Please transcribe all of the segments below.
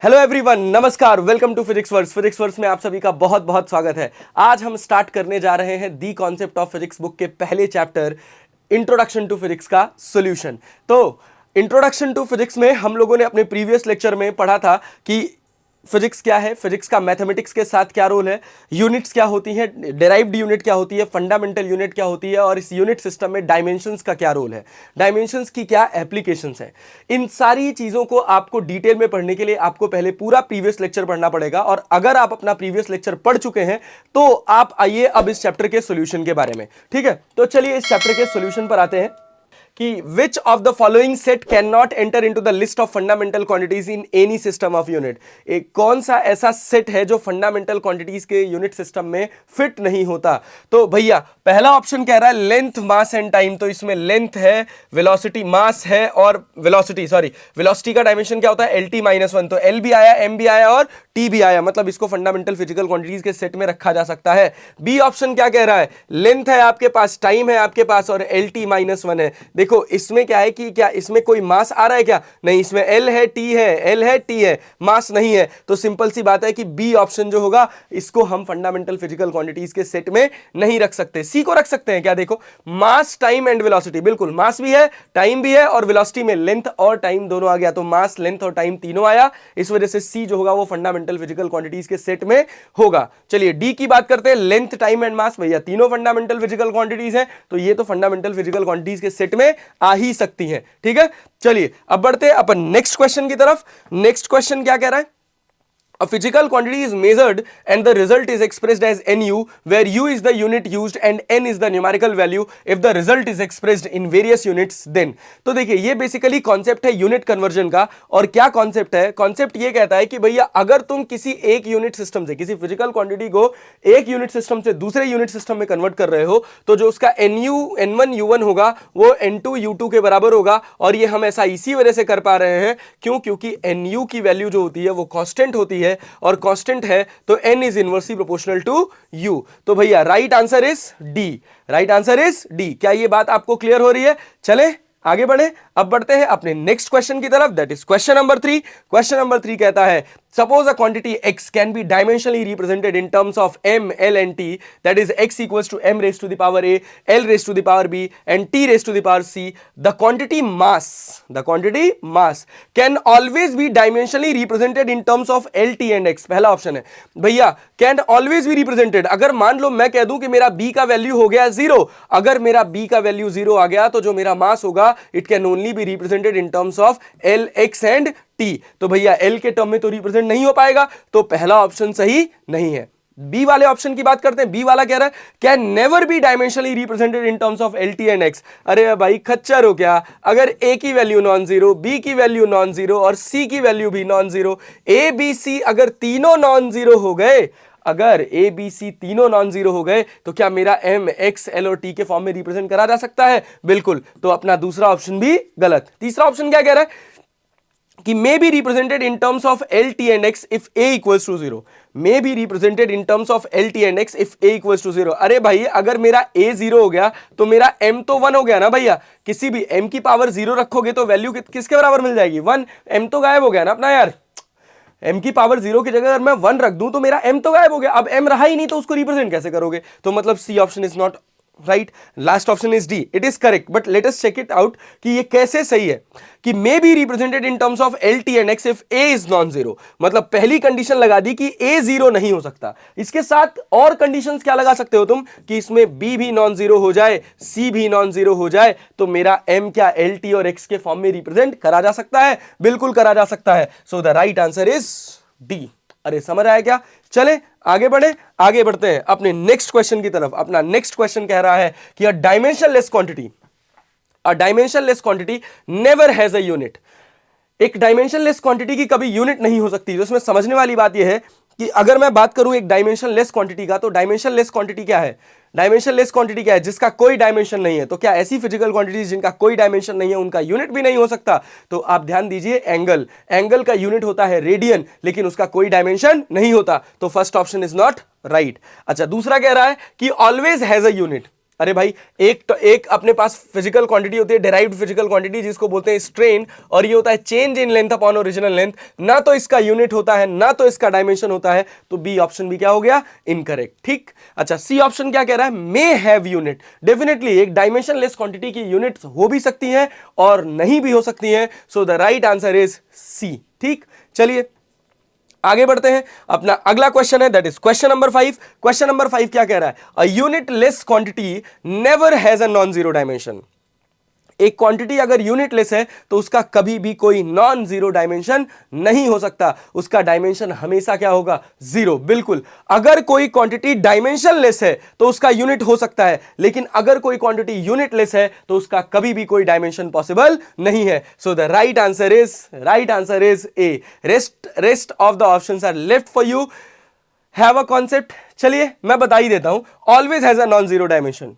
Hello everyone, नमस्कार, welcome to physics verse. Physics verse में आप सभी का बहुत बहुत स्वागत है। आज हम स्टार्ट करने जा रहे हैं the concept of physics book के पहले चैप्टर इंट्रोडक्शन टू फिजिक्स का सॉल्यूशन। तो इंट्रोडक्शन टू फिजिक्स में हम लोगों ने अपने प्रीवियस लेक्चर में पढ़ा था कि फिजिक्स क्या है, फिजिक्स का मैथमेटिक्स के साथ क्या रोल है, यूनिट्स क्या होती हैं, डेराइव्ड यूनिट क्या होती है, फंडामेंटल यूनिट क्या होती है और इस यूनिट सिस्टम में डायमेंशंस का क्या रोल है, डायमेंशंस की क्या एप्लीकेशंस हैं। इन सारी चीज़ों को आपको डिटेल में पढ़ने के लिए आपको पहले पूरा प्रीवियस लेक्चर पढ़ना पड़ेगा। और अगर आप अपना प्रीवियस लेक्चर पढ़ चुके हैं तो आप आइए अब इस चैप्टर के सोल्यूशन के बारे में। ठीक है, तो चलिए इस चैप्टर के सोल्यूशन पर आते हैं कि which of the following set can not enter into the list of fundamental quantities in any system of unit. एक कौन सा ऐसा सेट है जो फंडामेंटल क्वांटिटीज के यूनिट सिस्टम में फिट नहीं होता। तो भैया पहला ऑप्शन कह रहा है लेंथ, मास एंड टाइम। तो इसमें लेंथ है, वेलोसिटी, मास है और वेलोसिटी का डायमेंशन क्या होता है, एल टी माइनस वन। तो एल भी आया, एम भी आया और टी भी आया, मतलब इसको फंडामेंटल फिजिकल क्वांटिटीज के सेट में रखा जा सकता है। बी ऑप्शन क्या कह रहा है, लेंथ है आपके पास, टाइम है आपके पास और एल टी माइनस वन है। देखो इसमें क्या है कि क्या इसमें कोई मास आ रहा है क्या, नहीं, इसमें एल है, टी है, एल है, टी है, मास नहीं है। तो सिंपल सी बात है कि बी ऑप्शन जो होगा इसको हम फंडामेंटल फिजिकल क्वांटिटीज के सेट में नहीं रख सकते। सी को रख सकते हैं क्या, देखो मास, टाइम एंड वेलोसिटी, बिल्कुल मास भी है, टाइम भी है और वेलोसिटी में लेंथ और टाइम दोनों आ गया। तो मास, लेंथ और टाइम तीनों आया, इस वजह से सी जो होगा वो फंडामेंटल फिजिकल क्वांटिटीज के सेट में होगा। चलिए डी की बात करते हैं, लेंथ, टाइम एंड मास, भैया तीनों फंडामेंटल फिजिकल क्वांटिटीज हैं, तो ये तो फंडामेंटल फिजिकल क्वांटिटीज के सेट में आ ही सकती हैं। ठीक है, चलिए अब बढ़ते हैं अपन नेक्स्ट क्वेश्चन की तरफ। नेक्स्ट क्वेश्चन क्या कह रहा है, a physical quantity is measured and the result is expressed as nu, where u is the unit used and n is the numerical value if the result is expressed in various units then। तो देखिए ये basically concept है unit conversion का। और क्या concept है, concept ये कहता है कि भैया अगर तुम किसी एक यूनिट सिस्टम से, किसी फिजिकल क्वांटिटी को एक यूनिट सिस्टम से दूसरे यूनिट सिस्टम में कन्वर्ट कर रहे हो, तो जो उसका n1 u1 होगा वो n2 u2 के बराबर होगा। और ये हम ऐसा इसी वजह से कर पा रहे हैं, क्योंकि nu की वैल्यू जो होती है वो कांस्टेंट होती है और कांस्टेंट है तो n is inversely proportional to u। तो भैया right answer is D, right answer is D. क्या ये बात आपको क्लियर हो रही है? चले आगे बढ़े, अब बढ़ते हैं अपने नेक्स्ट क्वेश्चन की तरफ, that is question number 3। Question number 3 कहता है suppose a quantity x can be dimensionally represented in terms of m, l and t, that is x equals to m raised to the power a, l raised to the power b and t raised to the power c. The quantity mass can always be dimensionally represented in terms of l, t and x। पहला option है भैया can always be represented। अगर मान लो मैं कह दूं कि मेरा b का वैल्यू हो गया 0, अगर मेरा b का वैल्यू 0 आ गया तो जो मेरा मास होगा it can only B represented in terms of l, x and t। तो भैया l के टर्म में तो रिप्रेजेंट नहीं हो पाएगा, तो पहला ऑप्शन सही नहीं है। बी वाले ऑप्शन की बात करते हैं। बी वाला कह रहा है can never be dimensionally represented in terms of L, T and X. अरे भाई खच्चर हो क्या, अगर ए की वैल्यू नॉन जीरो, बी की वैल्यू नॉन जीरो और सी की वैल्यू भी non zero, A B C अगर तीनों नॉन जीरो हो गए, अगर ए बी सी तीनों नॉन जीरो हो गए तो क्या मेरा एम, एक्स, एल और टी के फॉर्म में रिप्रेजेंट करा जा सकता है? बिल्कुल। तो अपना दूसरा ऑप्शन भी गलत। तीसरा ऑप्शन क्या कह रहा है कि may be represented in terms of L, T and X if A equals to 0। may be represented in terms of L, T and X if A equals to 0। अरे भाई अगर मेरा A 0 हो गया तो मेरा M तो 1 हो गया ना भैया। किसी भी M की पावर 0 रखोगे तो वैल्यू किसके बराबर मिल जाएगी, 1। M तो गायब हो गया ना अपना यार। m की पावर 0 की जगह अगर मैं 1 रख दूं तो मेरा m तो गायब हो गया। अब m रहा ही नहीं तो उसको रिप्रेजेंट कैसे करोगे? तो मतलब C option is not right. Last option is D, it is correct, but let us check it out कि ये कैसे सही है। कि may be represented in terms of L, T and X if A is non zero. मतलब पहली condition लगा दी कि ए 0 नहीं हो सकता। इसके साथ और कंडीशंस क्या लगा सकते हो तुम कि इसमें बी भी नॉन जीरो हो जाए, सी भी नॉन जीरो हो जाए, तो मेरा एम क्या एल, टी और एक्स के फॉर्म में रिप्रेजेंट करा जा सकता है? बिल्कुल करा जा सकता है। So the right answer is D. अरे समझ आया क्या? चले आगे बढ़े, आगे बढ़ते हैं अपने नेक्स्ट क्वेश्चन की तरफ। अपना नेक्स्ट क्वेश्चन कह रहा है कि a dimensionless quantity never has a unit. एक डायमेंशनलेस क्वांटिटी की कभी यूनिट नहीं हो सकती। तो इसमें समझने वाली बात यह है कि अगर मैं बात करूं एक डायमेंशनलेस क्वांटिटी का, तो डायमेंशनलेस क्वांटिटी क्या है? डायमेंशनलेस क्वांटिटी क्या है? जिसका कोई डायमेंशन नहीं है। तो क्या ऐसी फिजिकल क्वांटिटीज जिनका कोई डायमेंशन नहीं है उनका यूनिट भी नहीं हो सकता? तो आप ध्यान दीजिए, एंगल का यूनिट होता है रेडियन, लेकिन उसका कोई डायमेंशन नहीं होता। तो first option is not right. अच्छा दूसरा कह रहा है कि ऑलवेज हैज अ यूनिट। अरे भाई एक अपने पास फिजिकल क्वांटिटी होती है, डेराइव्ड फिजिकल क्वांटिटी, जिसको बोलते हैं स्ट्रेन, और ये होता है change in length upon original length. ना तो इसका यूनिट होता है ना तो इसका डायमेंशन होता है, तो बी ऑप्शन भी क्या हो गया, इनकरेक्ट। ठीक, अच्छा सी ऑप्शन क्या कह रहा है, मे हैव यूनिट। डेफिनेटली एक डायमेंशन लेस क्वांटिटी की यूनिट्स हो भी सकती हैं और नहीं भी हो सकती हैं, so the right answer is C. ठीक, चलिए आगे बढ़ते हैं। अपना अगला क्वेश्चन है, that is question number 5। Question number 5 क्या कह रहा है, a unit less quantity never has a non zero dimension. एक क्वांटिटी अगर यूनिटलेस है तो उसका कभी भी कोई नॉन जीरो डायमेंशन नहीं हो सकता, उसका डायमेंशन हमेशा क्या होगा, जीरो। बिल्कुल, अगर कोई क्वांटिटी डायमेंशनलेस है तो उसका यूनिट हो सकता है, लेकिन अगर कोई क्वांटिटी यूनिटलेस है तो उसका कभी भी कोई डायमेंशन पॉसिबल नहीं है। So the right answer is A. Rest of the options are left for you. Have a concept, चलिए मैं बता ही देता हूं, always has a non zero dimension,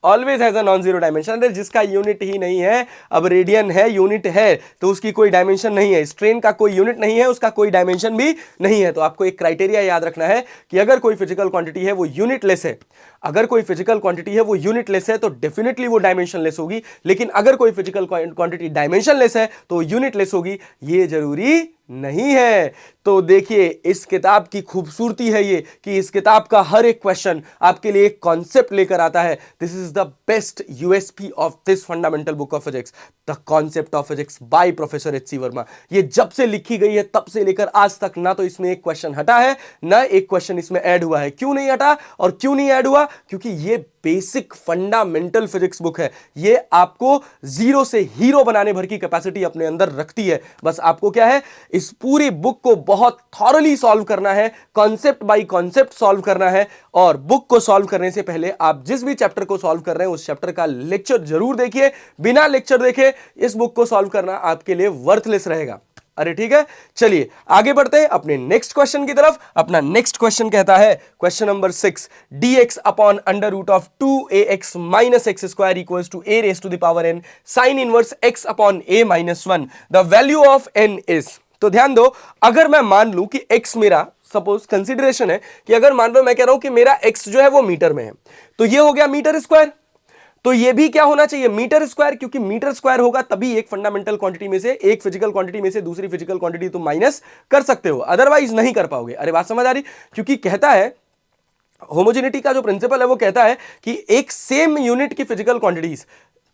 always has a non zero dimension. जिसका unit ही नहीं है, अब रेडियन है, यूनिट है, तो उसकी कोई डायमेंशन नहीं है। स्ट्रेन का कोई यूनिट नहीं है, उसका कोई डायमेंशन भी नहीं है। तो आपको एक क्राइटेरिया याद रखना है कि अगर कोई फिजिकल क्वांटिटी है वो यूनिटलेस है, अगर कोई फिजिकल क्वांटिटी है वो यूनिटलेस है तो डेफिनेटली वो डायमेंशनलेस होगी, लेकिन अगर कोई फिजिकल क्वांटिटी डायमेंशनलेस है तो यूनिटलेस होगी, ये जरूरी नहीं है। तो देखिए इस किताब की खूबसूरती है ये कि इस किताब का हर एक क्वेश्चन आपके लिए एक कॉन्सेप्ट लेकर आता है। This is the best USP of this fundamental book of physics, the concept of physics by professor H C Verma. ये जब से लिखी गई है तब से लेकर आज तक ना तो इसमें एक क्वेश्चन हटा है, ना एक क्वेश्चन इसमें ऐड हुआ है। क्यों नहीं हटा और क्यों नहीं ऐड हुआ, क्योंकि ये बेसिक फंडामेंटल फिजिक्स बुक है। ये आपको जीरो से हीरो बनाने भर की कैपेसिटी अपने अंदर रखती है। बस आपको क्या है, इस पूरी बुक को बहुत थॉरली सॉल्व करना है, कॉन्सेप्ट बाय कॉन्सेप्ट सॉल्व करना है। और बुक को सॉल्व करने से पहले आप जिस भी चैप्टर को सॉल्व कर रहे हैं उस चैप्टर का लेक्चर जरूर देखिए। बिना लेक्चर देखे इस बुक को सॉल्व करना आपके लिए वर्थलेस रहेगा। अरे ठीक है, चलिए आगे बढ़ते हैं अपने नेक्स्ट क्वेश्चन की तरफ। अपना नेक्स्ट क्वेश्चन कहता है, question number 6, dx upon under root of 2ax minus x square equals to a raise to the power n sine inverse x upon a minus 1, the value of n is. तो ध्यान दो, अगर मैं मान लूं कि x मेरा, suppose consideration है कि अगर मान लो मैं कह रहा हूं कि मेरा x जो है वो मीटर में है, तो ये हो गया मीटर स्क्वायर। तो ये भी क्या होना चाहिए, मीटर स्क्वायर, क्योंकि मीटर स्क्वायर होगा तभी एक फंडामेंटल क्वांटिटी में से, एक फिजिकल क्वांटिटी में से दूसरी फिजिकल क्वांटिटी तुम माइनस कर सकते हो, अदरवाइज नहीं कर पाओगे। अरे बात समझ आ रही, क्योंकि कहता है होमोजेनिटी का जो प्रिंसिपल है वो कहता है कि एक सेम यूनिट की फिजिकल क्वांटिटीज,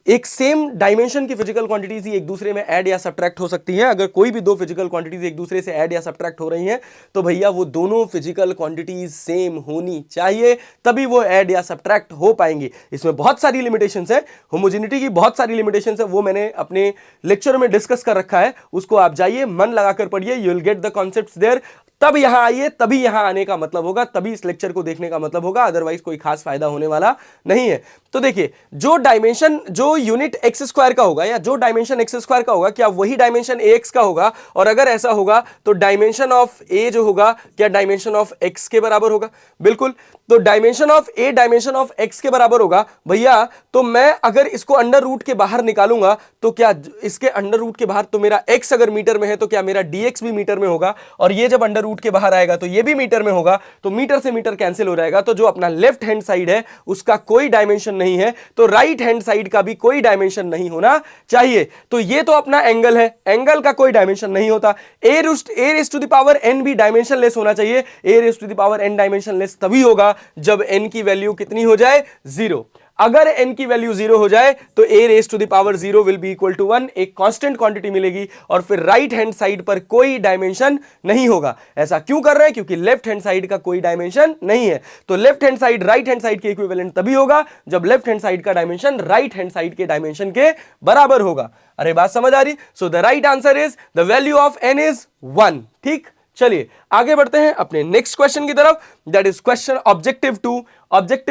एक सेम डायमेंशन की फिजिकल क्वांटिटीज ही एक दूसरे में ऐड या सब्ट्रैक्ट हो सकती हैं। अगर कोई भी दो फिजिकल क्वांटिटीज एक दूसरे से ऐड या सब्ट्रैक्ट हो रही हैं तो भैया वो दोनों फिजिकल क्वांटिटीज सेम होनी चाहिए, तभी वो ऐड या सब्ट्रैक्ट हो पाएंगी। इसमें बहुत सारी लिमिटेशंस है, होमोजेनिटी की बहुत सारी लिमिटेशंस है, वो मैंने अपने लेक्चर में डिस्कस कर रखा है, उसको आप जाइए मन लगाकर पढ़िए, you will get the concepts there. तब यहां आइए, तभी यहां आने का मतलब होगा, तभी इस लेक्चर को देखने का मतलब होगा, अदरवाइज कोई खास फायदा होने वाला नहीं है। तो देखिए, जो डायमेंशन, जो यूनिट एक्स स्क्वायर का होगा या जो डायमेंशन एक्स स्क्वायर का होगा, क्या वही डायमेंशन ए एक्स का होगा? और अगर ऐसा होगा तो डायमेंशन ऑफ ए जो होगा क्या डायमेंशन ऑफ एक्स के बराबर होगा? बिल्कुल। तो dimension of A dimension of x के बराबर होगा भैया, तो मैं अगर इसको अंडर रूट के बाहर निकालूंगा तो क्या इसके अंडर रूट के बाहर, तो मेरा एक्स अगर मीटर में है तो क्या मेरा डीएक्स भी मीटर में होगा, और ये जब अंडर रूट के बाहर आएगा तो ये भी मीटर में होगा, तो मीटर से मीटर कैंसिल हो जाएगा। तो जो अपना लेफ्ट हैंड साइड है उसका कोई डायमेंशन नहीं है, तो राइट हैंड साइड का भी कोई डायमेंशन नहीं होना चाहिए। तो ये तो अपना एंगल है, एंगल का कोई डायमेंशन नहीं होता। A raise to the power N भी डायमेंशन लेस होना चाहिए। A raise to the power N dimensionless तभी होगा जब n की वैल्यू कितनी हो जाए, 0। अगर n की वैल्यू 0 हो जाए तो a raise to the power 0 will be equal to 1, एक कांस्टेंट क्वांटिटी मिलेगी, और फिर राइट हैंड साइड पर कोई डायमेंशन नहीं होगा। ऐसा क्यों कर रहे हैं? क्योंकि लेफ्ट हैंड साइड का कोई डायमेंशन नहीं है। तो left hand side right hand side के इक्विवेलेंट तभी होगा जब लेफ्ट हैंड साइड का डायमेंशन राइट हैंड साइड के डायमेंशन के बराबर होगा। अरे बात समझ आ रही? सो the right answer is the value of n is 1। ठीक, चलिए आगे बढ़ते हैं अपने नेक्स्ट क्वेश्चन की तरफ, that is question objective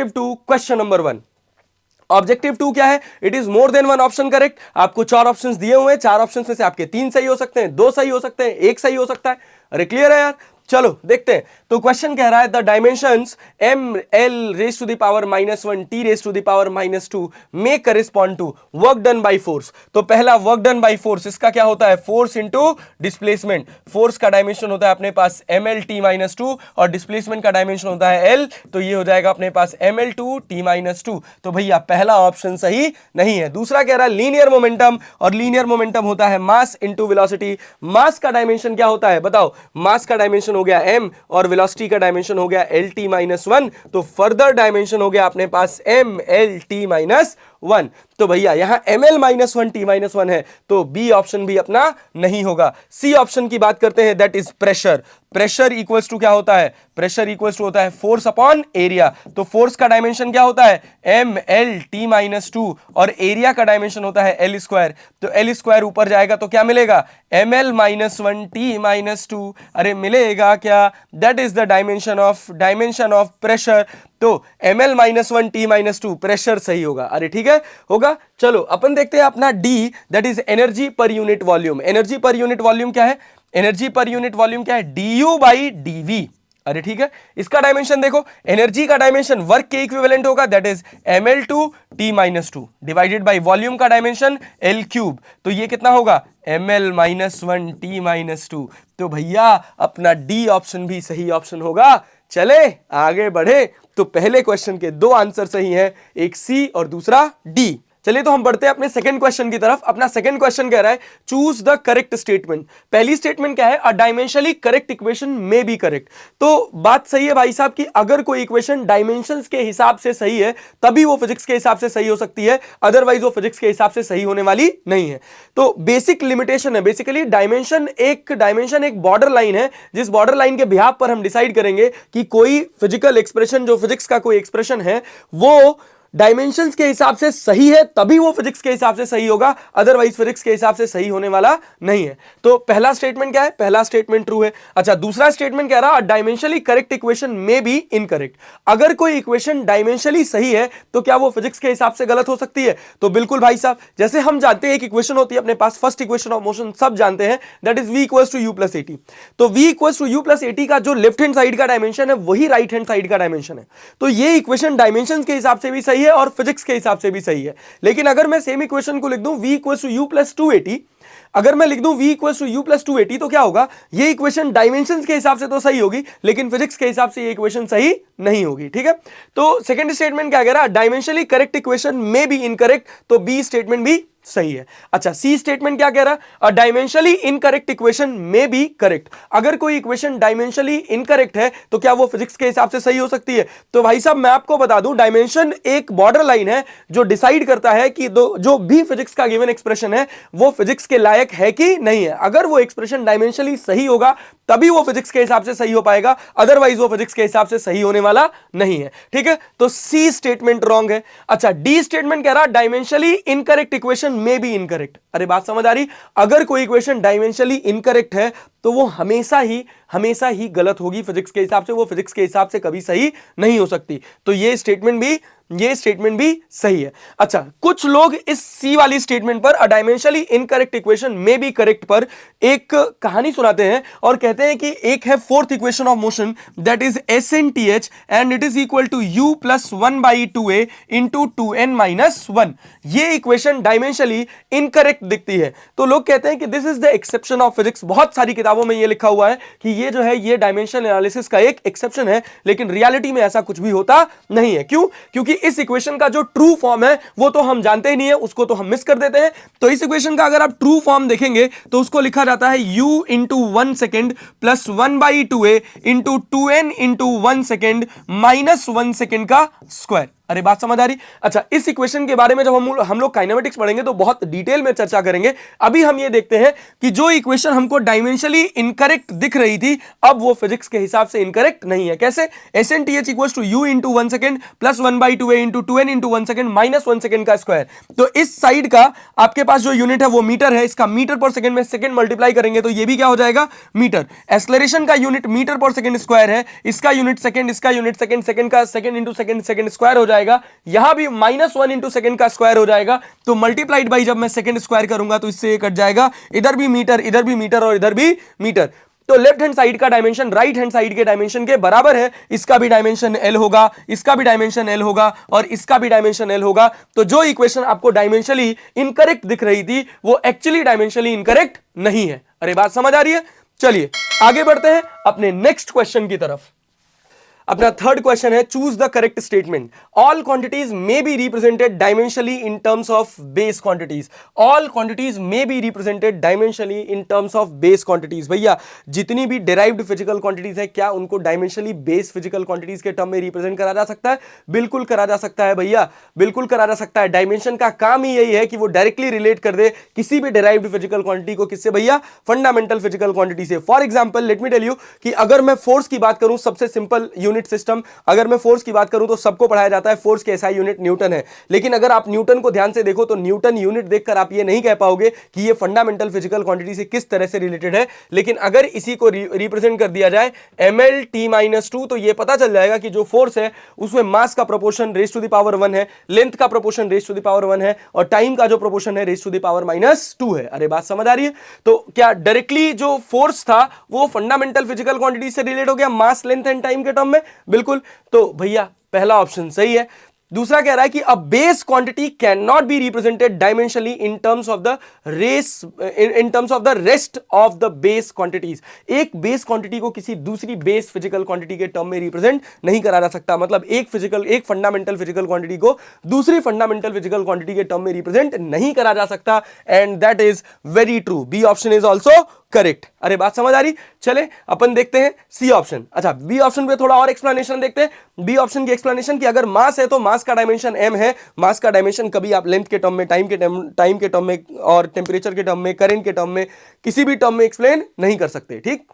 2 question number 1। Objective 2 क्या है? It is more than one option correct. आपको 4 ऑप्शंस दिए हुए हैं, 4 ऑप्शंस में से आपके 3 सही हो सकते हैं, 2 सही हो सकते हैं, 1 सही हो सकता है। अरे क्लियर है यार? चलो देखते हैं। तो क्वेश्चन कह रहा है the dimensions m l raise to the power -1 t raise to the power -2 में correspond to work done by force. तो पहला वर्क डन बाय फोर्स, इसका क्या होता है, फोर्स इंटू डिस्प्लेसमेंट। फोर्स का डायमेंशन होता है अपने पास mlt-2 और डिस्प्लेसमेंट का डायमेंशन होता है l, तो ये हो जाएगा अपने पास ml2t-2। तो भैया पहला ऑप्शन सही नहीं है। दूसरा कह रहा है लीनियर मोमेंटम, और लीनियर मोमेंटम होता है मास इंटू वेलोसिटी। मास का डायमेंशन क्या होता है बताओ, मास का डायमेंशन हो गया m और वेलोसिटी का डायमेंशन हो गया lt-1, तो फर्दर डायमेंशन हो गया अपने पास mlt-1। तो भैया यहां ml-1t-1 है, तो बी ऑप्शन भी अपना नहीं होगा। सी ऑप्शन की बात करते हैं, that is pressure. Pressure equals to क्या होता है, प्रेशर इक्वल्स टू होता है फोर्स अपॉन एरिया। तो फोर्स का डायमेंशन क्या होता है mlt-2 और एरिया का डायमेंशन होता है l स्क्वायर। तो l स्क्वायर ऊपर जाएगा तो क्या मिलेगा, ml-1t-2। अरे मिलेगा क्या, that is the dimension of pressure. तो ml-1t-2 प्रेशर सही होगा। अरे ठीक है, होगा। चलो अपन देखते हैं अपना D, that is energy per unit volume. Energy per unit volume क्या है, एनर्जी पर यूनिट वॉल्यूम क्या है, du बाई dv। अरे ठीक है, इसका डायमेंशन देखो, एनर्जी का डायमेंशन वर्क के इक्विवेलेंट होगा, that is ml2t-2 divided by volume का डायमेंशन l क्यूब। तो ये कितना होगा, ml-1t-2। तो भैया अपना डी ऑप्शन भी सही ऑप्शन होगा। चले आगे बढ़े। तो पहले क्वेश्चन के दो आंसर सही हैं, एक सी और दूसरा डी। चलिए तो हम बढ़ते हैं अपने सेकंड क्वेश्चन की तरफ। अपना सेकंड क्वेश्चन कह रहा है चूज द करेक्ट स्टेटमेंट। पहली स्टेटमेंट क्या है, अ डायमेंशनली करेक्ट इक्वेशन में बी करेक्ट। तो बात सही है भाई साहब कि अगर कोई इक्वेशन डायमेंशंस के हिसाब से सही है तभी वो फिजिक्स के हिसाब से सही हो सकती है, अदरवाइज वो फिजिक्स के हिसाब से सही होने वाली नहीं है। तो बेसिक लिमिटेशन है, बेसिकली डायमेंशन एक बॉर्डर लाइन है, जिस बॉर्डर लाइन के बिहाफ पर हम डिसाइड करेंगे कि कोई फिजिकल एक्सप्रेशन, जो फिजिक्स का कोई एक्सप्रेशन है, वो डायमेंशंस के हिसाब से सही है तभी वो फिजिक्स के हिसाब से सही होगा, अदरवाइज फिजिक्स के हिसाब से सही होने वाला नहीं है। तो पहला स्टेटमेंट क्या है, पहला स्टेटमेंट ट्रू है। अच्छा, दूसरा स्टेटमेंट कह रहा डायमेंशनली करेक्ट इक्वेशन में बी इनकरेक्ट। अगर कोई इक्वेशन डायमेंशनली सही है तो क्या वो फिजिक्स के हिसाब से गलत हो सकती है? तो बिल्कुल भाई साहब, जैसे हम जानते हैं एक इक्वेशन होती है अपने पास, फर्स्ट इक्वेशन ऑफ मोशन सब जानते हैं, that is v equals to u plus AT. तो v equals to u plus AT का जो लेफ्ट हैंड साइड का डायमेंशन है वही राइट हैंड साइड का डायमेंशन है। तो ये इक्वेशन डायमेंशन के हिसाब से भी सही है और फिजिक्स के हिसाब से भी सही है। लेकिन अगर मैं सेम इक्वेशन को लिख दूं v equals to u plus 280, अगर मैं लिख दूं v equals to u plus 280, तो क्या होगा, ये इक्वेशन डायमेंशंस के हिसाब से तो सही होगी लेकिन फिजिक्स के हिसाब से ये इक्वेशन सही नहीं होगी। ठीक है, तो सेकंड स्टेटमेंट क्या कह रहा है, डायमेंशनली करेक्ट इक्वेशन में बी इनकरेक्ट, तो बी स्टेटमेंट भी सही है। अच्छा, सी स्टेटमेंट क्या कह रहा है, डायमेंशनली इनकरेक्ट इक्वेशन में बी करेक्ट। अगर कोई इक्वेशन डायमेंशनली इनकरेक्ट है तो क्या वो फिजिक्स के हिसाब से सही हो सकती है? तो भाई साहब मैं आपको बता दूं, डायमेंशन एक बॉर्डर लाइन है जो डिसाइड करता है कि जो भी फिजिक्स का गिवन एक्सप्रेशन है वो फिजिक्स के लायक है कि नहीं है। अगर वो एक्सप्रेशन डायमेंशनली सही होगा तभी वो फिजिक्स के हिसाब से सही हो पाएगा, अदरवाइज वो फिजिक्स के हिसाब से सही होने वाला नहीं है। ठीक है, तो सी स्टेटमेंट रॉन्ग है। अच्छा, डी स्टेटमेंट कह रहा डायमेंशनली इनकरेक्ट इक्वेशन में बी इनकरेक्ट। अरे बात समझ आ रही, अगर कोई इक्वेशन डायमेंशनली इनकरेक्ट है तो वो हमेशा ही गलत होगी फिजिक्स के हिसाब से, वो फिजिक्स के हिसाब से कभी सही नहीं हो सकती। तो ये स्टेटमेंट भी सही है। अच्छा, कुछ लोग इस सी वाली स्टेटमेंट पर डायमेंशनली इनकरेक्ट इक्वेशन में बी करेक्ट पर एक कहानी सुनाते हैं और कहते हैं कि एक है fourth equation of motion, that is SNTH and it is equal to u plus 1/2a into 2n minus 1। ये इक्वेशन डायमेंशनली इनकरेक्ट दिखती है, तो लोग कहते हैं कि this is the exception of physics. बहुत सारी किताबों में ये लिखा हुआ है कि ये जो है ये डायमेंशन एनालिसिस का एक एक्सेप्शन है, लेकिन रियलिटी में ऐसा कुछ भी होता नहीं है। क्यों? क्योंकि इस इक्वेशन का जो ट्रू फॉर्म है वो तो हम जानते ही नहीं है, उसको तो हम मिस कर देते हैं। तो इस इक्वेशन का अगर आप ट्रू फॉर्म देखेंगे तो उसको लिखा जाता है u into 1 second plus 1/2a into 2n into 1 second minus 1 second का स्क्वायर। अरे बात समझ आ रही? अच्छा, इस इक्वेशन के बारे में जब हम लोग काइनेमेटिक्स पढ़ेंगे तो बहुत डिटेल में चर्चा करेंगे। अभी हम ये देखते हैं कि जो इक्वेशन हमको डायमेंशनली इनकरेक्ट दिख रही थी अब वो फिजिक्स के हिसाब से इनकरेक्ट नहीं है। कैसे? SNTH equals to u into 1 second plus 1/2a into 2n into 1 second minus 1 second का स्क्वायर। तो इस साइड का आपके पास जो यूनिट है वो मीटर है, इसका मीटर पर सेकेंड में सेकेंड मल्टीप्लाई करेंगे तो ये भी क्या हो जाएगा, मीटर। एक्सेलरेशन का unit metre per second square है, इसका यूनिट सेकेंड, इसका यूनिट सेकेंड, सेकेंड का second into second, second square हो जाएगा। यहां भी -1 इंटू सेकेंड का स्क्वायर हो जाएगा। तो मल्टीप्लाइड बाई जब मैं सेकेंड स्क्वायर करूंगा तो इससे ये कट जाएगा, इधर भी मीटर, इधर भी मीटर और इधर भी मीटर। तो लेफ्ट हैंड साइड का डायमेंशन राइट हैंड साइड के डायमेंशन के बराबर है, इसका भी डायमेंशन एल होगा, इसका भी डायमेंशन एल होगा और इसका भी डायमेंशन एल होगा। तो जो इक्वेशन आपको डायमेंशनली इनकरेक्ट दिख रही थी वो एक्चुअली डायमेंशनली इनकरेक्ट नहीं है। अरे बात समझ आ रही है? चलिए आगे बढ़ते हैं अपने नेक्स्ट क्वेश्चन की तरफ। अपना थर्ड क्वेश्चन है, choose the correct statement. All quantities may be represented dimensionally in terms of base quantities. All quantities may be represented dimensionally in terms of base quantities. भैया जितनी भी डिराइव्ड फिजिकल क्वांटिटीज है क्या उनको dimensionally base physical quantities के term में represent करा जा सकता है? बिल्कुल करा जा सकता है भैया, बिल्कुल करा जा सकता है। डायमेंशन का काम ही यही है कि वो डायरेक्टली रिलेट कर दे किसी भी डिराइव्ड फिजिकल क्वांटिटी को किससे भैया? फंडामेंटल फिजिकल क्वांटिटी से। For example let me tell you कि अगर मैं फोर्स की बात करूं, सबसे सिंपल यूनिट सिस्टम, अगर मैं फोर्स की बात करूं तो सबको पढ़ाया जाता है फोर्स के एसआई यूनिट न्यूटन है। लेकिन अगर आप न्यूटन को ध्यान से देखो तो न्यूटन यूनिट देखकर आप ये नहीं कह पाओगे कि ये फंडामेंटल फिजिकल क्वांटिटी से किस तरह से रिलेटेड है। लेकिन अगर इसी को रिप्रेजेंट कर दिया जाए ml t-2 तो ये पता चल जाएगा कि जो फोर्स है उसमें मास का proportion raise to the power 1 है, लेंथ का proportion raise to the power 1 है और टाइम का जो प्रोपोर्शन है रेज टू द पावर -2 है। अरे बात समझ आ रही है? तो क्या डायरेक्टली जो फोर्स था वो फंडामेंटल फिजिकल क्वांटिटी से रिलेट हो गया मास, लेंथ एंड टाइम के टर्म में? बिल्कुल। तो भैया पहला ऑप्शन सही है। दूसरा कह रहा है कि a base quantity can not be represented dimensionally in terms of the rest of the base quantities. एक बेस क्वांटिटी को किसी दूसरी बेस फिजिकल क्वांटिटी के टर्म में रिप्रेजेंट नहीं करा जा सकता। मतलब एक फंडामेंटल फिजिकल क्वांटिटी को दूसरी फंडामेंटल फिजिकल क्वांटिटी के टर्म में रिप्रेजेंट नहीं करा जा सकता and that is very true. B option is also correct. अरे बात समझ आ रही? चले अपन देखते हैं सी ऑप्शन। अच्छा बी ऑप्शन पे थोड़ा और एक्सप्लेनेशन देखते हैं। बी ऑप्शन की एक्सप्लेनेशन कि अगर मास है तो मास का डायमेंशन m है। मास का डायमेंशन कभी आप लेंथ के टर्म में, टाइम के टर्म में और टेम्परेचर के टर्म में, करंट के टर्म में, किसी भी टर्म में एक्सप्लेन नहीं कर सकते। ठीक,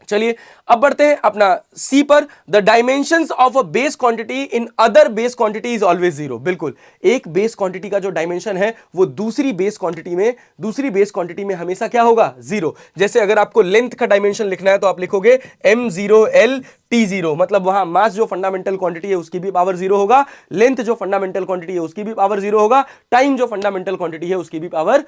चलिए अब बढ़ते हैं अपना सी पर। The dimensions of a base quantity in other base quantity is always zero. बिल्कुल, एक बेस क्वांटिटी का जो डायमेंशन है वो दूसरी बेस क्वांटिटी में हमेशा क्या होगा? जीरो। जैसे अगर आपको लेंथ का डायमेंशन लिखना है तो आप लिखोगे m0l t0, मतलब वहां मास जो फंडामेंटल क्वांटिटी है उसकी भी पावर जीरो होगा, लेंथ जो फंडामेंटल क्वांटिटी है उसकी भी पावर जीरो होगा, टाइम जो फंडामेंटल क्वांटिटी है उसकी भी पावर,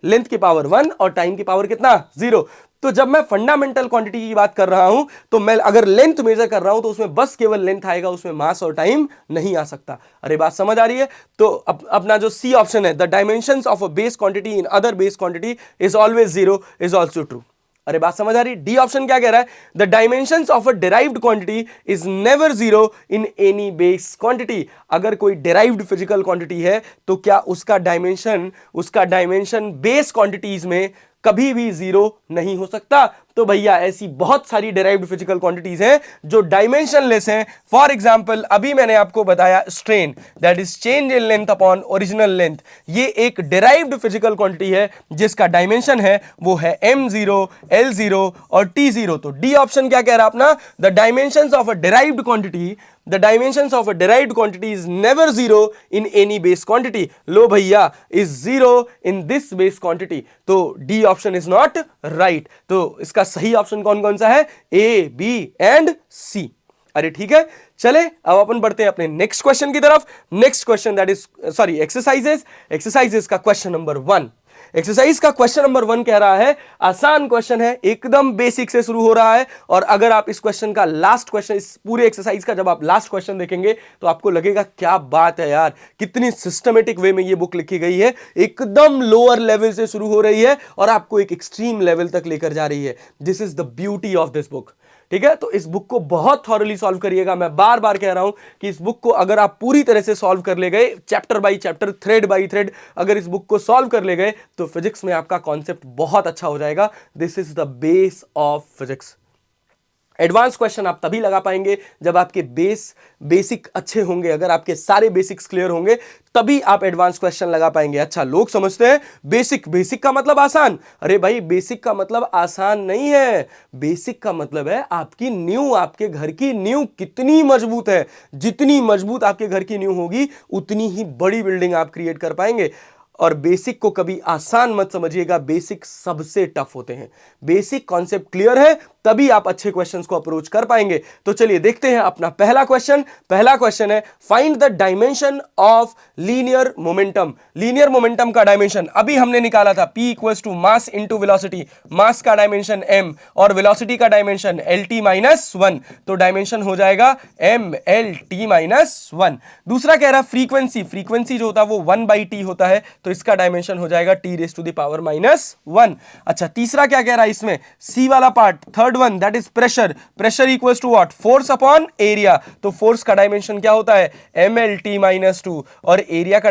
लेंथ की पावर 1 और टाइम की पावर कितना? जीरो। तो जब मैं फंडामेंटल क्वांटिटी की बात कर रहा हूं तो मैं अगर लेंथ मेजर कर रहा हूं तो उसमें बस केवल लेंथ आएगा, उसमें मास और टाइम नहीं आ सकता। अरे बात समझ आ रही है? तो अपना जो सी ऑप्शन है, the dimensions of a base quantity in other base quantity is always zero, is also true. अरे बात समझ आ रही? डी ऑप्शन क्या कह रहा है? The dimensions of a derived quantity is never zero in any base quantity. अगर कोई डिराइव्ड फिजिकल क्वांटिटी है तो क्या उसका डायमेंशन बेस क्वांटिटीज में कभी भी जीरो नहीं हो सकता। तो भैया ऐसी बहुत सारी डिराइव्ड फिजिकल क्वांटिटीज हैं जो डायमेंशनलेस हैं। फॉर एग्जांपल अभी मैंने आपको बताया strain, that is change in length upon original length, ये एक डिराइव्ड फिजिकल क्वांटिटी है जिसका डायमेंशन है वो है m0, l0 और t0। तो डी ऑप्शन क्या कह रहा है अपना? The dimensions of a derived quantity, the dimensions of a derived quantity is never zero in any base quantity. लो भैया, is zero in this base quantity. तो D option is not right. तो इसका सही ऑप्शन कौन कौन सा है? A, B and C. अरे ठीक है, चले अब अपन बढ़ते हैं अपने नेक्स्ट क्वेश्चन की तरफ। Next question that is exercises का क्वेश्चन नंबर 1। एक्सरसाइज का क्वेश्चन नंबर 1 कह रहा है, आसान क्वेश्चन है, एकदम बेसिक से शुरू हो रहा है और अगर आप इस क्वेश्चन का लास्ट क्वेश्चन, इस पूरे एक्सरसाइज का जब आप लास्ट क्वेश्चन देखेंगे तो आपको लगेगा क्या बात है यार, कितनी सिस्टमेटिक वे में ये बुक लिखी गई है, एकदम लोअर लेवल से शुरू हो रही है और आपको एक एक्सट्रीम लेवल तक लेकर जा रही है। This is the beauty of this book. ठीक है, तो इस बुक को बहुत थॉरली सॉल्व करिएगा। मैं बार बार कह रहा हूं कि इस बुक को अगर आप पूरी तरह से सॉल्व कर ले गए, chapter by chapter, thread by thread, अगर इस बुक को सॉल्व कर ले गए तो फिजिक्स में आपका कॉन्सेप्ट बहुत अच्छा हो जाएगा। This is the base of physics. Advance question आप तभी लगा पाएंगे जब आपके बेसिक अच्छे होंगे, अगर आपके सारे बेसिक्स क्लियर होंगे तभी आप एडवांस क्वेश्चन लगा पाएंगे। अच्छा, लोग समझते हैं बेसिक का मतलब आसान। अरे भाई, बेसिक का मतलब आसान नहीं है। बेसिक का मतलब है आपकी नींव, आपके घर की नींव कितनी मजबूत है। जितनी मजबूत आपके घर की नींव होगी उतनी ही बड़ी बिल्डिंग आप क्रिएट कर पाएंगे। और बेसिक को कभी आसान मत समझिएगा, बेसिक सबसे टफ होते हैं। बेसिक कॉन्सेप्ट क्लियर है तभी आप अच्छे क्वेश्चंस को अप्रोच कर पाएंगे। तो चलिए देखते हैं अपना पहला क्वेश्चन। पहला क्वेश्चन है find the dimension of linear momentum. Linear momentum का डायमेंशन अभी हमने निकाला था, P equals to mass into velocity. Mass का डायमेंशन m और वेलोसिटी का डायमेंशन lt माइनस 1, तो डायमेंशन हो जाएगा mlt माइनस 1। दूसरा कह रहा है फ्रीक्वेंसी, फ्रीक्वेंसी जो होता है वो 1/t होता है, तो इसका डायमेंशन हो जाएगा t raise to the power minus 1। अच्छा, तीसरा क्या कह रहा है इसमें, c वाला part, third one, that is pressure. Pressure equals to what, force upon area. तो फोर्स का डायमेंशन क्या होता है mlt माइनस 2 और एरिया का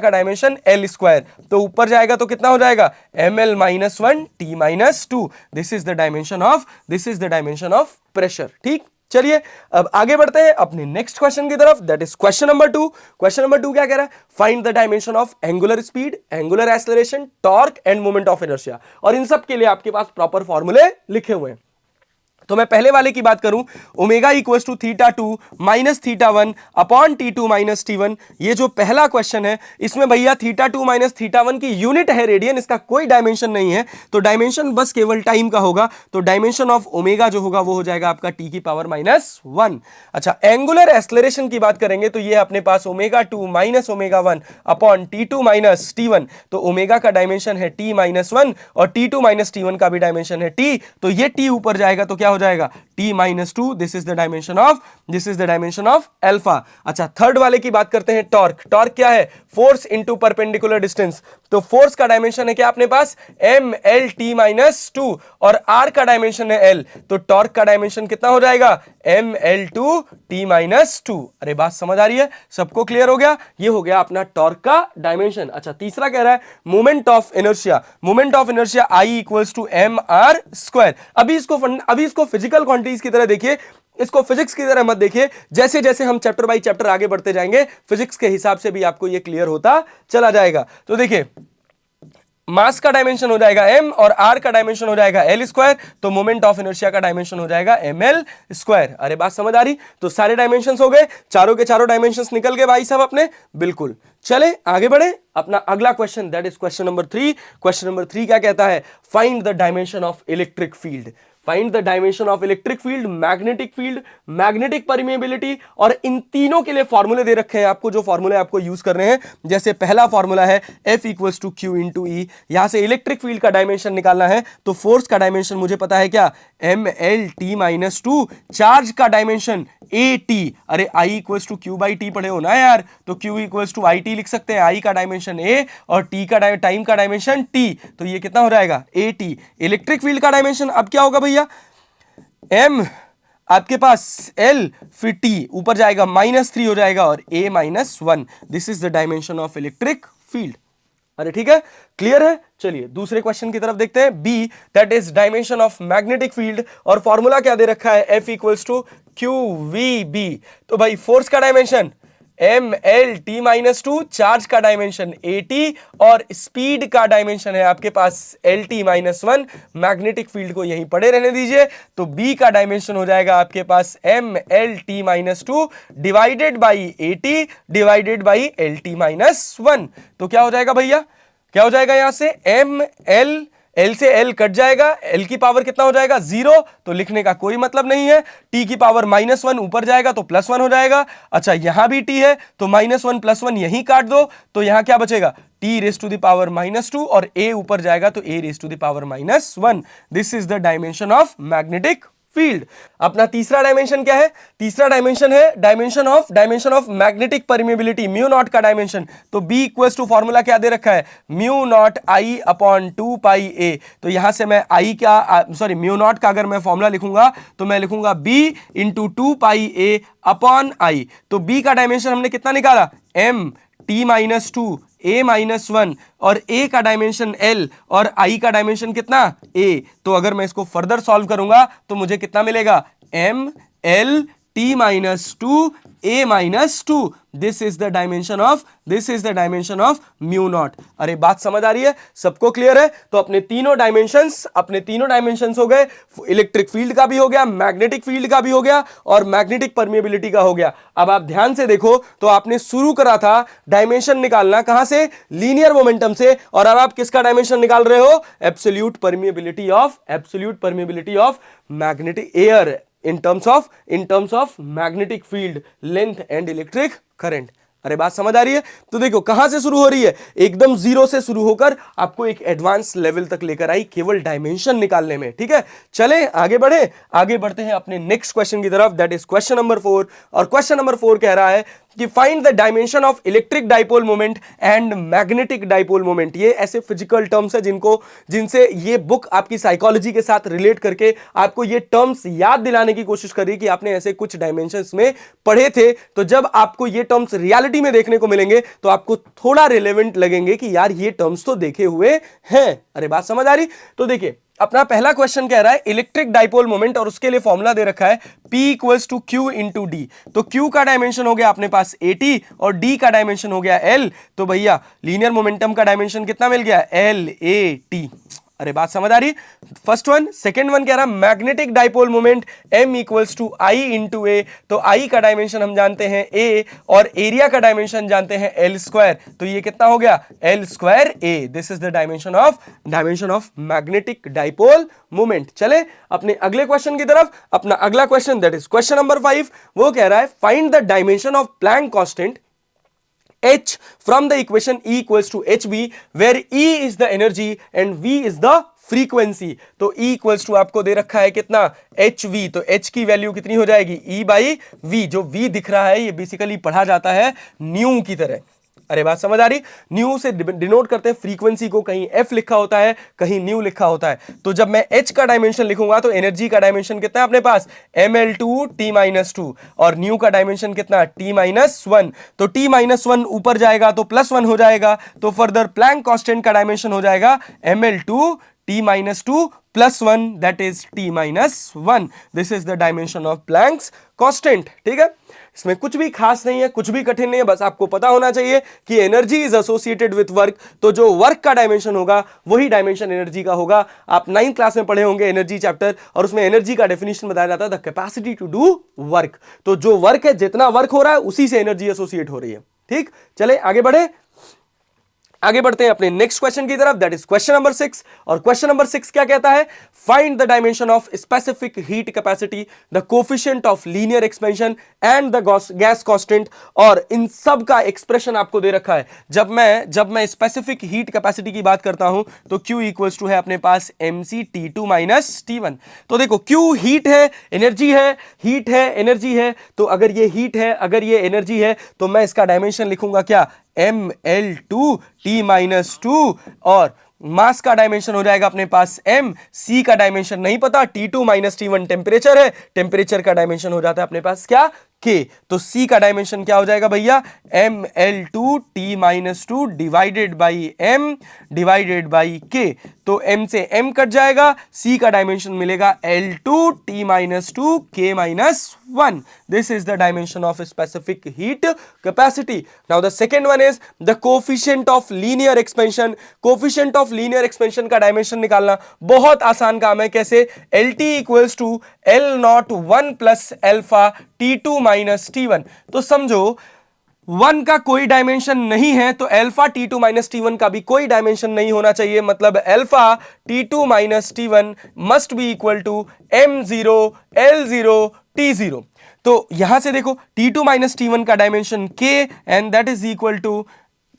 डायमेंशन l स्क्वायर। तो ऊपर जाएगा तो कितना हो जाएगा ml minus 1 t minus 2। This is the dimension of pressure. ठीक, चलिए अब आगे बढ़ते हैं अपने नेक्स्ट क्वेश्चन की तरफ, that is question number 2। Question number 2 क्या कह रहा है, find the dimension of angular speed, angular acceleration, torque end moment of inertia. और इन सब के लिए आपके पास प्रॉपर फॉर्मूले लिखे हुए हैं। तो मैं पहले वाले की बात करूं, omega equals to θ2 minus θ1 upon T2 minus T1। ये जो पहला क्वेश्चन है इसमें भैया θ2 माइनस θ1 की यूनिट है रेडियन, इसका कोई डायमेंशन नहीं है, तो डायमेंशन बस केवल टाइम का होगा। तो डायमेंशन ऑफ ओमेगा जो होगा वो हो जाएगा आपका t की पावर माइनस 1। अच्छा, एंगुलर एक्सेलरेशन की बात करेंगे तो ये अपने पास omega 2 minus omega 1 upon T2 minus T1। तो ओमेगा का डायमेंशन है t माइनस 1 और T2 माइनस T1 का भी डायमेंशन है t, तो ये t ऊपर जाएगा तो क्या हो जाएगा t minus 2। This is the dimension of alpha. अच्छा, थर्ड वाले की बात करते हैं, टॉर्क। टॉर्क क्या है, फोर्स इंटू परपेंडिकुलर डिस्टेंस। तो फोर्स का डायमेंशन है क्या अपने पास mlt माइनस 2 और r का डायमेंशन है l, तो टॉर्क का डायमेंशन कितना हो जाएगा ml2 t माइनस 2। अरे बात समझ आ रही है, सबको क्लियर हो गया, ये हो गया अपना टॉर्क का डायमेंशन। अच्छा, तीसरा कह रहा है moment of inertia. Moment of inertia I equals to mr square. अभी इसको फिजिकल क्वांटिटीज की तरह देखिए, इसको फिजिक्स की तरह मत देखिए। जैसे जैसे हम चैप्टर बाय चैप्टर आगे बढ़ते जाएंगे फिजिक्स के हिसाब से भी आपको ये क्लियर होता चला जाएगा। तो देखिए, मास का डायमेंशन हो जाएगा m और r का डायमेंशन हो जाएगा l स्क्वायर, तो मोमेंट ऑफ इनर्शिया का डायमेंशन हो जाएगा ml स्क्वायर। अरे बात समझ आ रही, तो सारे डायमेंशंस हो गए, चारों के चारों डायमेंशंस निकल गए भाई साहब अपने, बिल्कुल। चले आगे बढ़े, अपना अगला question, that is question number 3। Question number 3 क्या कहता है, find the dimension of electric field. Find the dimension of electric field, magnetic field, magnetic permeability, और इन तीनों के लिए फॉर्मूले दे रखे हैं आपको, जो फॉर्मूले आपको यूज करने हैं। जैसे पहला फॉर्मूला है F equals to Q into E. यहां से इलेक्ट्रिक फील्ड का डायमेंशन निकालना है, तो फोर्स का डायमेंशन मुझे पता है क्या mlt माइनस 2, चार्ज का डायमेंशन at। अरे I equals to Q by T पढ़े हो ना यार, तो Q इक्वल्स टू IT लिख सकते हैं, I का डायमेंशन a और t का टाइम का डायमेंशन t, तो ये कितना हो जाएगा at। इलेक्ट्रिक फील्ड का डायमेंशन अब क्या होगा भैया, m आपके पास l फिर t ऊपर जाएगा -3 हो जाएगा और a -1। This is the dimension of electric field. अरे ठीक है, क्लियर है। चलिए दूसरे क्वेश्चन की तरफ देखते हैं, b, that is dimension of magnetic field, और फॉर्मूला क्या दे रखा है F इक्वल्स टू QVB। तो भाई फोर्स का डायमेंशन mlt माइनस 2, चार्ज का डायमेंशन at और स्पीड का डायमेंशन है आपके पास lt माइनस 1। मैग्नेटिक फील्ड को यहीं पड़े रहने दीजिए, तो b का डायमेंशन हो जाएगा आपके पास mlt minus 2 divided by at divided by lt minus 1। तो क्या हो जाएगा भैया, क्या हो जाएगा यहां से l से l कट जाएगा, l की पावर कितना हो जाएगा 0, तो लिखने का कोई मतलब नहीं है। t की पावर -1 ऊपर जाएगा तो +1 हो जाएगा। अच्छा, यहां भी t है तो -1 +1 यहीं काट दो, तो यहां क्या बचेगा t raise to the power -2 और a ऊपर जाएगा तो a raise to the power -1। This is the dimension of magnetic field. अपना तीसरा डायमेंशन क्या है, तीसरा डायमेंशन है dimension of magnetic permeability, mu naught का डायमेंशन। तो b इक्वल्स टू फॉर्मूला क्या दे रखा है, mu naught I upon 2 pi a। तो यहां से मैं म्यू नॉट का अगर मैं फॉर्मूला लिखूंगा तो मैं लिखूंगा b into 2 pi a upon I। तो b का डायमेंशन हमने कितना निकाला m t minus 2 a minus 1 और a का डायमेंशन l और I का डायमेंशन कितना a। तो अगर मैं इसको फर्दर सॉल्व करूंगा तो मुझे कितना मिलेगा m l T minus 2 A minus 2. This is the dimension of mu naught. अरे बात समझ आ रही है, सबको क्लियर है? तो अपने तीनों डायमेंशंस हो गए, इलेक्ट्रिक फील्ड का भी हो गया, मैग्नेटिक फील्ड का भी हो गया और मैग्नेटिक परमिएबिलिटी का हो गया। अब आप ध्यान से देखो तो आपने शुरू करा था डायमेंशन निकालना कहां से? लीनियर मोमेंटम से, और अब आप किसका डायमेंशन निकाल रहे हो? Absolute permeability of magnetic air in terms of magnetic field, length and electric current। अरे बात समझ आ रही है? तो देखो कहां से शुरू हो रही है, एकदम जीरो से शुरू होकर आपको एक एडवांस लेवल तक लेकर आई केवल डायमेंशन निकालने में। ठीक है, चलें आगे बढ़ते हैं अपने नेक्स्ट क्वेश्चन की तरफ, दैट इज क्वेश्चन नंबर 4। और क्वेश्चन नंबर 4 कह रहा है कि find the dimension of electric dipole moment and magnetic dipole moment. ये ऐसे फिजिकल टर्म्स है जिनसे ये बुक आपकी साइकोलॉजी के साथ रिलेट करके आपको ये टर्म्स याद दिलाने की कोशिश कर रही है कि आपने ऐसे कुछ डायमेंशंस में पढ़े थे। तो जब आपको ये टर्म्स रियलिटी में देखने को मिलेंगे तो आपको थोड़ा रिलेवेंट लगेंगे कि यार ये टर्म्स तो देखे हुए हैं। अरे बात समझ आ रही? तो देखिए अपना पहला क्वेश्चन कह रहा है इलेक्ट्रिक डाइपोल मोमेंट, और उसके लिए फॉर्मूला दे रखा है P equals to Q into D. तो Q का डायमेंशन हो गया अपने पास 80 और D का डायमेंशन हो गया L। तो भैया लीनियर मोमेंटम का डायमेंशन कितना मिल गया? LAT। अरे बात समझ आ रही? First one. सेकेंड वन कह रहा magnetic dipole moment M equals to I into A. तो I का डायमेंशन हम जानते हैं A और एरिया का डायमेंशन जानते हैं L स्क्वायर। तो ये कितना हो गया? L square A। This is the dimension of magnetic dipole moment. चले अपने अगले क्वेश्चन की तरफ। अपना अगला question that is question number 5, वो कह रहा है find the dimension of Planck constant H from the equation E equals to HB, where E is the energy and V is the frequency। तो E equals to आपको दे रखा है कितना? HV। तो H की वैल्यू कितनी हो जाएगी? E by V। जो V दिख रहा है ये बेसिकली पढ़ा जाता है न्यू की तरह। अरे बात समझ आ रही? न्यू से डिनोट करते हैं फ्रीक्वेंसी को, कहीं F लिखा होता है कहीं न्यू लिखा होता है। तो जब मैं H का डायमेंशन लिखूंगा तो एनर्जी का डायमेंशन कितना है अपने पास? ml2 t-2 और न्यू का डायमेंशन कितना? t-1। तो t-1 ऊपर जाएगा तो +1 हो जाएगा। तो फर्दर प्लैंक कांस्टेंट का डायमेंशन हो जाएगा ml2 t-2 +1, that is t-1। This is the dimension of Planck's constant. ठीक है, इसमें कुछ भी खास नहीं है, कुछ भी कठिन नहीं है, बस आपको पता होना चाहिए कि energy is associated with work. तो जो वर्क का डायमेंशन होगा वही डायमेंशन एनर्जी का होगा। आप 9th क्लास में पढ़े होंगे एनर्जी चैप्टर, और उसमें एनर्जी का डेफिनेशन बताया जाता है the capacity to do work. तो जो वर्क है, जितना वर्क हो रहा है उसी से एनर्जी एसोसिएट हो रही है। ठीक, चले आगे बढ़ते हैं अपने नेक्स्ट क्वेश्चन की तरफ, दैट इज क्वेश्चन नंबर 6। और क्वेश्चन नंबर 6 क्या कहता है? Find the dimension of specific heat capacity, the coefficient of linear expansion and the gas constant. और इन सब का एक्सप्रेशन आपको दे रखा है। जब मैं स्पेसिफिक हीट कैपेसिटी की बात करता हूं तो Q इक्वल्स टू है अपने पास mc T2 माइनस T1। तो देखो Q हीट है, एनर्जी है, हीट है, एनर्जी है। तो अगर ये हीट है, अगर ये एनर्जी है, तो मैं इसका डायमेंशन लिखूंगा क्या? ml2 t-2। और मास का डायमेंशन हो जाएगा अपने पास m। c का डायमेंशन नहीं पता, T2 माइनस T1 टेम्परेचर है, टेम्परेचर का डायमेंशन हो जाता है अपने पास क्या? K। तो C का डायमेंशन क्या हो जाएगा भैया? ml2 t-2 divided by K। तो M से M कट जाएगा, C का डायमेंशन मिलेगा L2 t-2 K-1। This is the dimension of specific heat capacity. Now the second one is the coefficient of linear expansion. Coefficient of linear expansion का dimension निकालना बहुत आसान काम है। कैसे? LT equals to L01 plus alpha T2 minus T1। तो समझो 1 का कोई डायमेंशन नहीं है तो अल्फा T2 माइनस T1 का भी कोई डायमेंशन नहीं होना चाहिए। मतलब alpha T2 minus T1 must be equal to M0 L0 T0। तो यहां से देखो T2 माइनस T1 का dimension K and that is equal to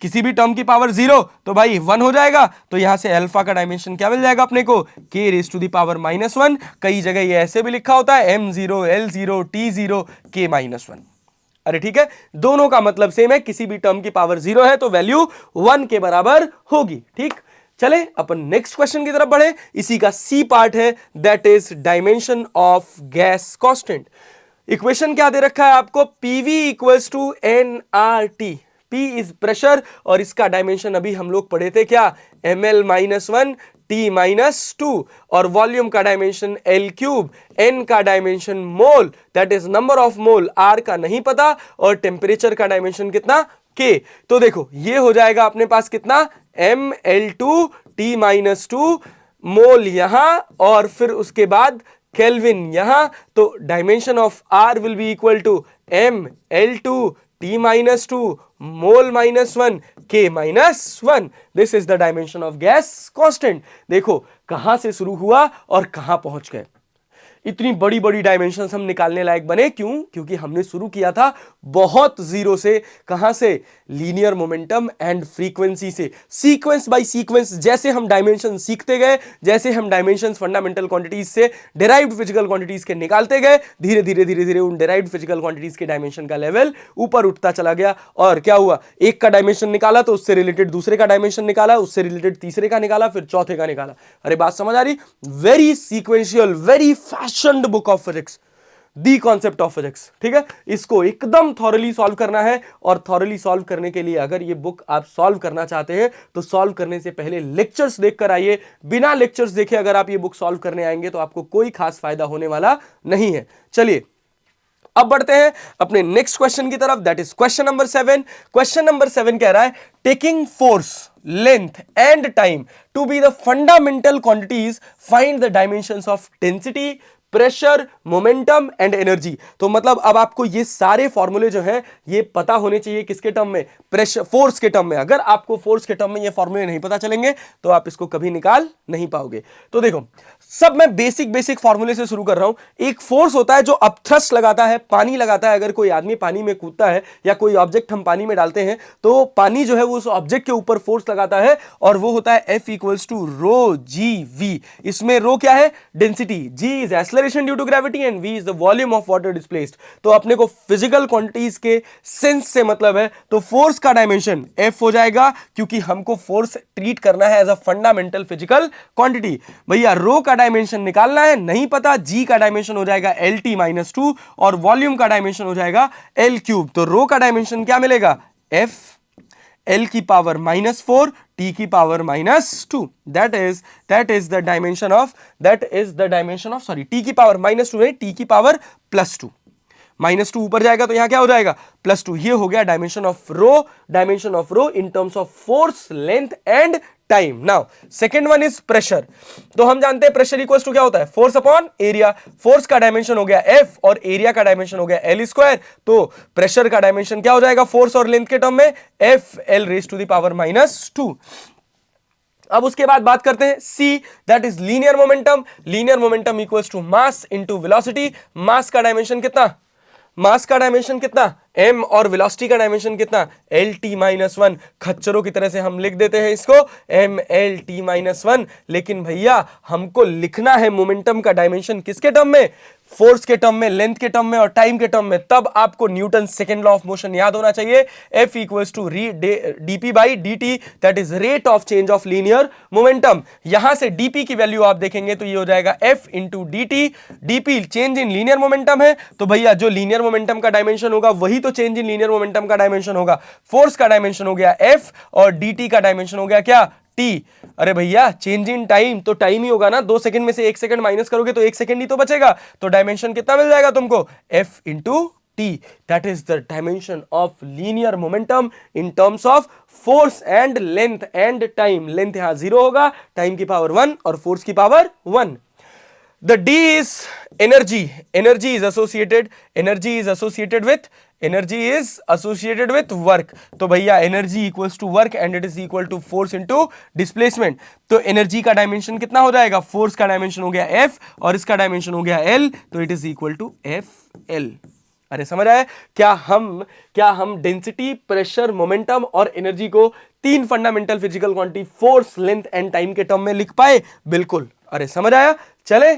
किसी भी टर्म की पावर 0 तो भाई 1 हो जाएगा। तो यहां से अल्फा का डायमेंशन क्या मिल जाएगा अपने को? K raise to the power -1। कई जगह ये ऐसे भी लिखा होता है M0 L0 T0 K-1। अरे ठीक है, दोनों का मतलब सेम है, किसी भी टर्म की पावर 0 है तो वैल्यू 1 के बराबर होगी। ठीक, चले अपन नेक्स्ट क्वेश्चन की तरफ बढ़े। इसी का C पार्ट है, that is dimension of gas constant. Equation क्या दे रखा है आपको? PV equals to nRT। P is pressure और इसका डायमेंशन अभी हम लोग पढ़े थे क्या? ml-1 T माइनस 2 और वॉल्यूम का डायमेंशन L क्यूब, N का dimension mole that is number of mole, R का नहीं पता और टेम्परेचर का डायमेंशन कितना K। तो देखो ये हो जाएगा अपने पास कितना ML2 T माइनस 2 मोल यहां और फिर उसके बाद केल्विन यहां, तो dimension of R will be equal to ML2 T minus 2 mole minus 1 K minus 1। This is the dimension of gas constant. देखो कहां से शुरू हुआ और कहां पहुंच गए। इतनी बड़ी बड़ी डायमेंशंस हम निकालने लायक बने क्यों? क्योंकि हमने शुरू किया था बहुत जीरो से। कहां से? लीनियर मोमेंटम एंड फ्रीक्वेंसी से, सीक्वेंस बाय सीक्वेंस। जैसे हम डायमेंशन सीखते गए, जैसे हम डायमेंशंस फंडामेंटल क्वांटिटीज से डेराइव्ड फिजिकल क्वांटिटीज के निकालते गए, धीरे धीरे धीरे धीरे उन डेराइव्ड फिजिकल क्वांटिटीज के डायमेंशन का लेवल ऊपर उठता चला गया। और क्या हुआ, एक का डायमेंशन निकाला तो उससे रिलेटेड दूसरे का डायमेंशन निकाला, उससे रिलेटेड तीसरे का निकाला, फिर चौथे का निकाला। अरे बात समझ आ रही? Very sequential, very fashioned book of physics, the concept of physics. ठीक है, इसको एकदम थॉरली सॉल्व करना है। और थॉरली सॉल्व करने के लिए अगर ये बुक आप सॉल्व करना चाहते हैं तो सॉल्व करने से पहले लेक्चर्स देखकर आइए। बिना लेक्चर्स देखे अगर आप ये बुक सॉल्व करने आएंगे तो आपको कोई खास फायदा होने वाला नहीं है। चलिए अब बढ़ते हैं अपने नेक्स्ट क्वेश्चन की तरफ, that is question number 7। Question number 7 कह रहा है taking force, length and time to be the fundamental quantities, find the dimensions of density, pressure, momentum and energy. तो मतलब अब आपको ये सारे फॉर्मूले जो है ये पता होने चाहिए किसके टर्म में? प्रेशर, फोर्स के टर्म में। अगर आपको फोर्स के टर्म में ये फॉर्मूले नहीं पता चलेंगे तो आप इसको कभी निकाल नहीं पाओगे। तो देखो सब मैं बेसिक फॉर्मूले से शुरू कर रहा हूं। एक फोर्स होता है जो अपथ्रस्ट लगाता है, पानी लगाता है। अगर कोई आदमी पानी में कूदता है या कोई ऑब्जेक्ट हम पानी में डालते हैं तो पानी जो है वो उस ऑब्जेक्ट के ऊपर फोर्स लगाता है और वो होता है F equals to rho g V. इसमें रो क्या है? Density, G is acceleration due to gravity and V is the volume of water displaced. तो अपने को फिजिकल क्वांटिटीज के सेंस से मतलब है, तो फोर्स का डायमेंशन F हो जाएगा क्योंकि हमको फोर्स ट्रीट करना है as a fundamental physical quantity. भैया रो का डायमेंशन निकालना है, नहीं पता, G का डायमेंशन हो जाएगा LT माइनस 2 और वॉल्यूम का डायमेंशन हो जाएगा L क्यूब। तो रो का डायमेंशन क्या मिलेगा? F L की पावर -4 T की power -2। that is the dimension of sorry T की पावर -2 नहीं, T की पावर +2। -2 ऊपर जाएगा तो यहां क्या हो जाएगा? +2। ये हो गया डायमेंशन ऑफ रो इन terms of force, length and time. Now second one is pressure. तो हम जानते हैं प्रेशर इक्वल्स टू क्या होता है? Force upon area. फोर्स का डायमेंशन हो गया F और एरिया का डायमेंशन हो गया L स्क्वायर। तो प्रेशर का डायमेंशन क्या हो जाएगा फोर्स और लेंथ के टर्म में? F L raise to the power -2। अब उसके बाद बात करते हैं C, that is linear momentum. Linear momentum equals to mass into velocity. Mass का डायमेंशन कितना? m और वेलोसिटी का डायमेंशन कितना? LT minus 1। खच्चरों की तरह से हम लिख देते हैं इसको MLT माइनस 1। लेकिन भैया हमको लिखना है मोमेंटम का डायमेंशन किसके टर्म में? फोर्स के टर्म में, लेंथ के टर्म में और टाइम के टर्म में। तब आपको Newton second law of motion याद होना चाहिए। F equals to dp by dt, that is rate of change of linear momentum. यहां से dp की वैल्यू आप देखेंगे तो ये हो जाएगा F into dt। dp change in linear momentum है, तो भैया जो लीनियर मोमेंटम का डायमेंशन होगा वही तो चेंज इन लीनियर मोमेंटम का डायमेंशन होगा। फोर्स का डायमेंशन हो गया F और dt का डायमेंशन हो गया क्या? T। अरे भैया चेंज इन टाइम तो टाइम ही होगा ना, 2 सेकंड में से 1 सेकंड माइनस करोगे तो 1 सेकंड ही तो बचेगा। तो डायमेंशन कितना मिल जाएगा तुमको? F into T। That is the dimension of linear momentum in terms of force and length and time. Length यहां 0 होगा, टाइम की पावर 1 और फोर्स की power 1। The D is energy. Energy is associated with work. तो भैया energy equals to work and it is equal to force into displacement. तो energy का dimension कितना हो जाएगा? फोर्स का डायमेंशन हो गया F और इसका डायमेंशन हो गया L, तो it is equal to FL। अरे समझ आया? क्या हम डेंसिटी, प्रेशर, मोमेंटम और एनर्जी को 3 fundamental physical quantity force, length and time के टर्म में लिख पाए? बिल्कुल। अरे समझ आया? चले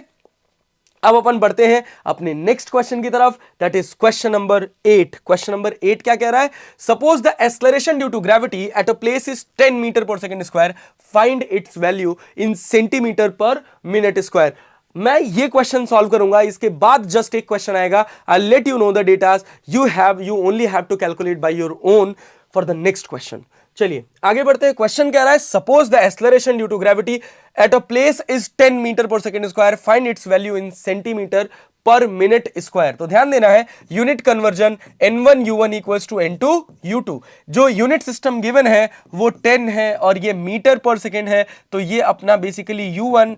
अब अपन बढ़ते हैं अपने नेक्स्ट क्वेश्चन की तरफ, that is question number 8। Question number 8 क्या कह रहा है? Suppose the acceleration due to gravity at a place is 10 metre per second square, find its value in centimetre per minute square. मैं ये क्वेश्चन सॉल्व करूंगा, इसके बाद जस्ट एक क्वेश्चन आएगा। I let you know the datas, you only have to calculate by your own for the next question. चलिए आगे बढ़ते हैं। क्वेश्चन कह रहा है suppose the acceleration due to gravity at a place is 10 metre per second square, find its value in centimetre per minute square. तो ध्यान देना है unit conversion n1 u1 equals to n2 u2। जो unit system given है वो 10 है और ये मीटर पर सेकेंड है, तो ये अपना बेसिकली u1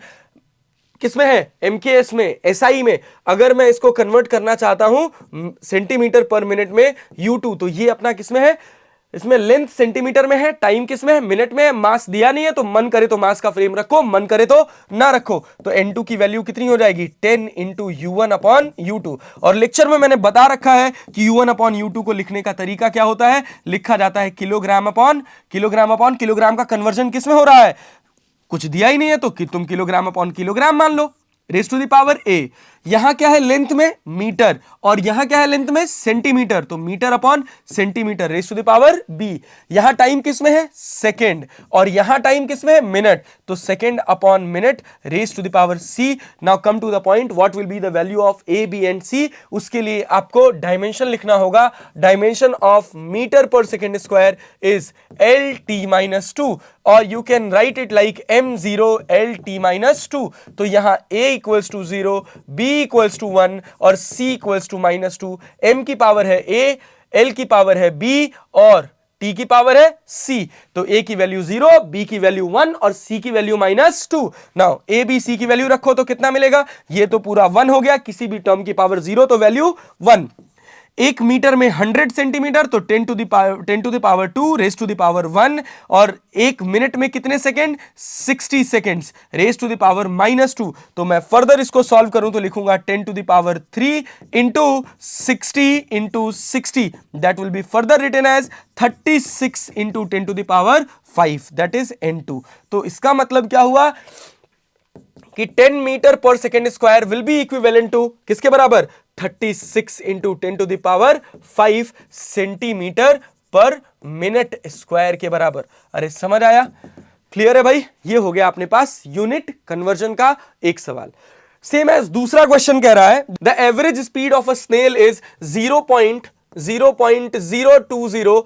किसमें है, MKS में, SI में। अगर मैं इसको कन्वर्ट करना चाहता हूं सेंटीमीटर पर मिनट में u2, तो ये अपना किसमें है, इसमें लेंथ सेंटीमीटर में है, टाइम किसमें है, मिनट में है। मास दिया नहीं है तो मन करे तो मास का फ्रेम रखो, मन करे तो ना रखो। तो n2 की वैल्यू कितनी हो जाएगी, 10 इंटू u1 अपॉन u2। और लेक्चर में मैंने बता रखा है कि u1 अपॉन u2 को लिखने का तरीका क्या होता है, लिखा जाता है kilogram upon kilogram upon kilogram. का कन्वर्जन किसमें हो रहा है, कुछ दिया ही नहीं है तो कि तुम किलोग्राम अपॉन किलोग्राम मान लो, raise to the power a। यहां क्या है लेंथ में मीटर और यहां क्या है लेंथ में सेंटीमीटर, तो metre upon centimetre raise to the power b। यहां टाइम किसमें है, सेकंड, और यहां टाइम किसमें है, मिनट, तो second upon minute raise to the power c। Now come to the point, what will be the value of a b and c। उसके लिए आपको डायमेंशन लिखना होगा। Dimension of metre per second square is LT-2 और you can write it like m0 LT-2। तो यहां a equals to 0, b equals to 1 और c equals to -2। m की पावर है a, l की पावर है b और t की पावर है c। तो a की वैल्यू 0, b की वैल्यू 1 और c की value -2। Now a b c की वैल्यू रखो तो कितना मिलेगा, ये तो पूरा 1 हो गया, किसी भी टर्म की पावर 0 तो वैल्यू 1। एक मीटर में 100 सेंटीमीटर, तो 10 to the power 2 raise to the power 1। और एक मिनट में कितने second, 60 seconds raise to the power -2। तो मैं फर्दर इसको सॉल्व करूं तो लिखूंगा 10 to the power 3 into 60 that will be further written as 36 into 10 to the power 5 that is n2। तो इसका मतलब क्या हुआ कि 10 metre per second square will be equivalent to किसके बराबर, 36 into 10 to the power 5 centimetre per minute square के बराबर। अरे समझ आया, क्लियर है भाई। ये हो गया अपने पास यूनिट कन्वर्जन का एक सवाल। सेम एज दूसरा क्वेश्चन कह रहा है the average speed of a snail is 0.020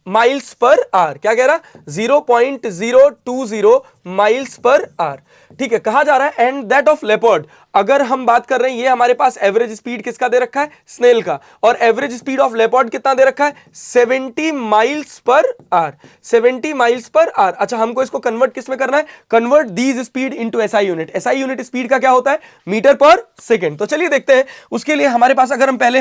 miles per hour. क्या कह रहा, 0.020 माइल्स पर आवर। ठीक है, कहा जा रहा है एंड दैट ऑफ लेपर्ड। अगर हम बात कर रहे हैं, ये हमारे पास एवरेज स्पीड किसका दे रखा है, स्नेल का, और एवरेज स्पीड ऑफ लेपर्ड कितना दे रखा है, 70 miles per our. 70 miles per our. अच्छा, हमको इसको कन्वर्ट किस में करना है, convert these speed into SI unit. SI unit speed का क्या होता है, मीटर पर सेकेंड। तो चलिए देखते हैं। उसके लिए हमारे पास अगर हम पहले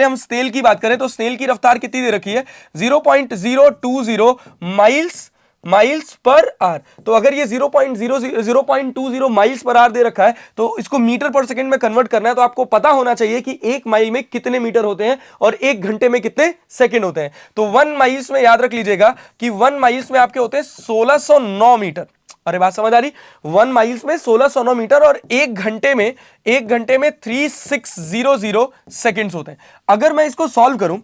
हम स्नेल की बात करें तो स्नेल की रफ्तार कितनी दे रखी है, 0.020 माइल्स पर आवर। तो अगर ये 0.20 माइल्स पर आवर दे रखा है तो इसको मीटर पर सेकंड में कन्वर्ट करना है, तो आपको पता होना चाहिए कि एक माइल में कितने मीटर होते हैं और एक घंटे में कितने सेकंड होते हैं। तो 1 माइल्स में याद रख लीजिएगा कि 1 माइल्स में आपके होते हैं 1609 मीटर। अरे बात समझ आ रही, 1 माइल्स में 1609 मीटर और एक घंटे में 3600 सेकेंड्स होते हैं। अगर मैं इसको सॉल्व करूं,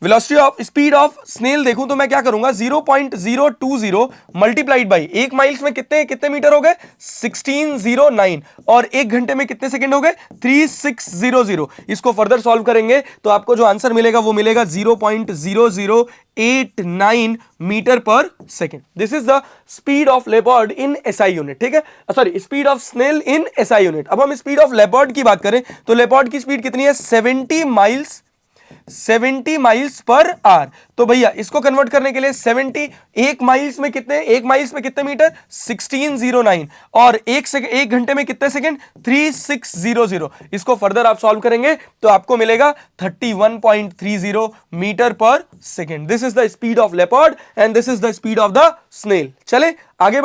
velocity of speed of snail देखूं तो मैं क्या करूंगा, 0.020 मल्टीप्लाइड बाई, एक माइल्स में कितने मीटर हो गए, 1609, और एक घंटे में कितने सेकंड हो गए, 3600। इसको फर्दर सॉल्व करेंगे तो आपको जो आंसर मिलेगा वो मिलेगा 0.0089 metre per second. This is the speed of leopard in SI unit. ठीक है, sorry, speed of snail in SI unit. अब हम स्पीड ऑफ लेपर्ड की बात करें तो लेपर्ड की स्पीड कितनी है, 70 माइल्स पर आवर। तो भैया इसको कन्वर्ट करने के लिए 70, एक माइल्स में कितने मीटर, 1609, और एक घंटे में कितने सेकंड, 3600। इसको फर्दर आप सॉल्व करेंगे तो आपको मिलेगा 31.30 metre per second. This is the speed of leopard and this is the speed of the snail. चले आगे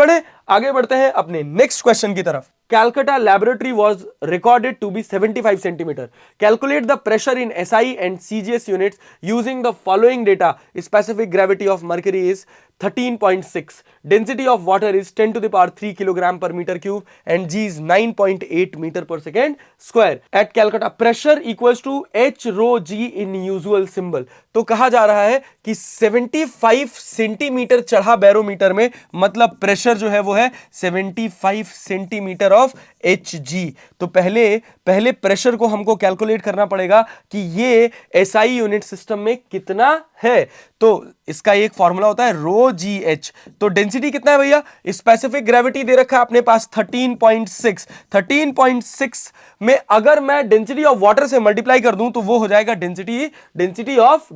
बढ़ते हैं अपने नेक्स्ट क्वेश्चन की तरफ। Calcutta laboratory was recorded to be 75 centimeter. Calculate the pressure in SI and CGS units using the following data. Specific gravity of mercury is 13.6. Density of water is 10 to the power 3 kilogram per meter cube and G is 9.8 meter per second square. At Calcutta, pressure equals to H rho G in usual symbol. तो कहा जा रहा है कि 75 centimetre चढ़ा barometer में, मतलब pressure जो है वो है 75 सेंटीमीटर ऑफ Hg। तो पहले प्रेशर को हमको कैलकुलेट करना पड़ेगा कि ये SI यूनिट सिस्टम में कितना है। तो इसका एक फॉर्मूला होता है रो जी एच। तो डेंसिटी कितना है भैया, स्पेसिफिक ग्रेविटी दे रखा है अपने पास 13.6। 13.6 में अगर मैं डेंसिटी ऑफ वाटर से मल्टीप्लाई कर दूं तो वो हो जाएगा डेंसिटी ऑफ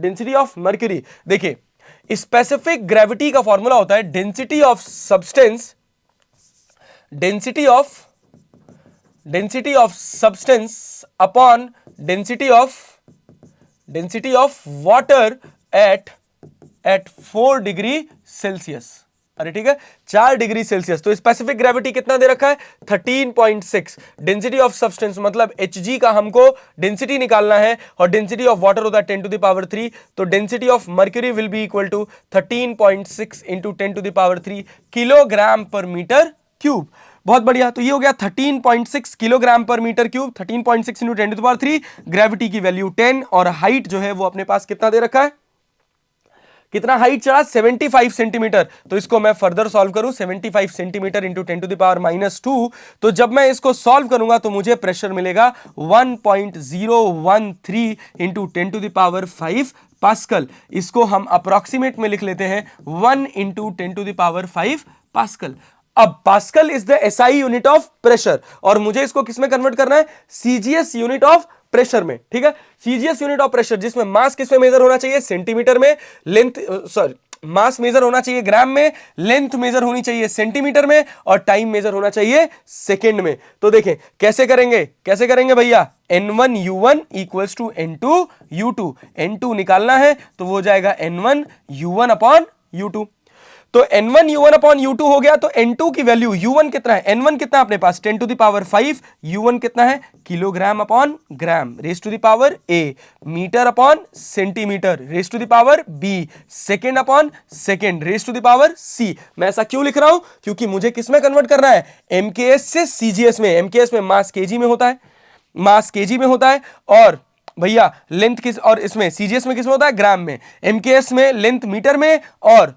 मर्क्यूरी। देखिए, स्पेसिफिक ग्रेविटी का फॉर्मूला होता है density of substance, density of substance upon density of water at 4 degree Celsius. अरे ठीक है, 4 डिग्री सेल्सियस। तो स्पेसिफिक ग्रेविटी कितना दे रखा है 13.6। डेंसिटी ऑफ सब्सटेंस मतलब Hg का हमको डेंसिटी निकालना है और डेंसिटी ऑफ वाटर होता है 10 to the power 3। तो density of mercury will be equal to 13.6 into 10 to the power 3 kilogram per metre cube. बहुत बढ़िया। तो ये हो गया 13.6 kilogram per metre cube. 13.6 into 10 to the power 3, gravity की वैल्यू 10 और हाइट जो है वो अपने पास कितना दे रखा है, कितना हाइट चढ़ा 75 सेंटीमीटर। तो इसको मैं फर्दर सॉल्व करूं 75 centimetre into 10 to the power -2। तो जब मैं इसको सॉल्व करूंगा तो मुझे प्रेशर मिलेगा 1.013 इंटू 10 to the power 5 पास्कल। इसको हम अप्रोक्सीमेट में लिख लेते हैं 1 इंटू 10 to the power 5 पास्कल। अब pascal is the SI unit of pressure और मुझे इसको किसमें कन्वर्ट करना है, सीजीएस यूनिट ऑफ प्रेशर में। ठीक है, सीजीएस यूनिट ऑफ प्रेशर जिसमें मास किसमें मेजर होना चाहिए, सेंटीमीटर में, लेंथ मास मेजर होना चाहिए ग्राम में, लेंथ मेजर होनी चाहिए सेंटीमीटर में और टाइम मेजर होना चाहिए सेकंड में। तो देखें कैसे करेंगे भैया, N1U1 equals to N2U2। N2 निकालना है तो वो हो जाएगा N1U1 अपॉन U2। तो N1U1 अपॉन U2 हो गया। तो N2 की वैल्यू, U1 कितना है, N1 कितना अपने पास 10 to the power 5, U1 कितना है kilogram upon gram, raise to the power A, metre upon centimetre, raise to the power B, second upon second, raise to the power C। मैं ऐसा क्यों लिख रहा हूं, क्योंकि मुझे किसमें कन्वर्ट करना है, MKS से CGS में। MKS में मास केजी में होता है, और भैया लेंथ किस, और इसमें सीजीएस में किस में होता है, ग्राम में। एमकेएस में लेंथ मीटर में और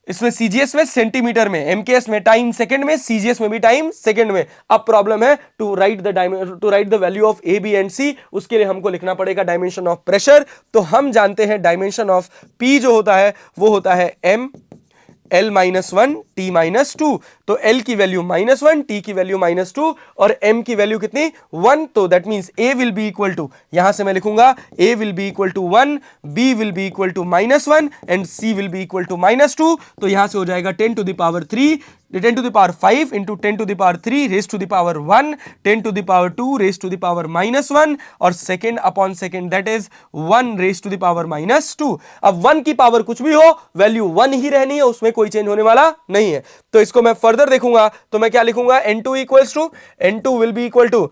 इसमें सीजीएस में सेंटीमीटर में। एमकेएस में टाइम सेकंड में, सीजीएस में भी टाइम सेकंड में। अब प्रॉब्लम है to write the value of A B and C, उसके लिए हमको लिखना पड़ेगा डायमेंशन ऑफ प्रेशर। तो हम जानते हैं डायमेंशन ऑफ पी जो होता है वो होता है एम L-1 T-2। तो L की वैल्यू -1, T की वैल्यू -2 और M की वैल्यू कितनी 1। तो that means A will be equal to, यहां से मैं लिखूंगा A will be equal to 1, B will be equal to -1 and C will be equal to -2। तो यहां से हो जाएगा 10 to the power 3, 10 to the power 5 into 10 to the power 3 raise to the power 1, 10 to the power 2 raise to the power -1 और second upon second that is 1 raise to the power -2। अब 1 की power कुछ भी हो, value 1 ही रहनी है, उसमें कोई चेंज होने वाला नहीं है। तो इसको मैं फर्दर देखूंगा तो मैं क्या लिखूंगा, N2 equals to, N2 will be equal to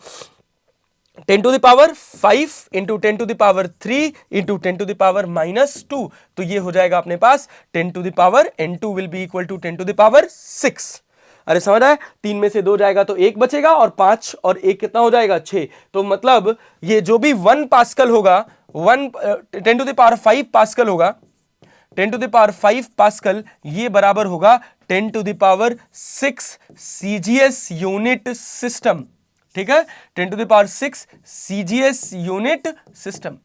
10 to the power 5 into 10 to the power 3 into 10 to the power -2। तो ये हो जाएगा अपने पास 10 to the power, N2 will be equal to 10 to the power 6। अरे समझ आया, 3 में से 2 जाएगा तो 1 बचेगा और 5 और 1 कितना हो जाएगा 6। तो मतलब ये जो भी 1 पास्कल होगा, 10 to the power 5 पास्कल होगा, 10 to the power 5 पास्कल, ये बराबर होगा 10 to the power 6 CGS unit system. ठीक है, 10 to the power 6 CGS unit system.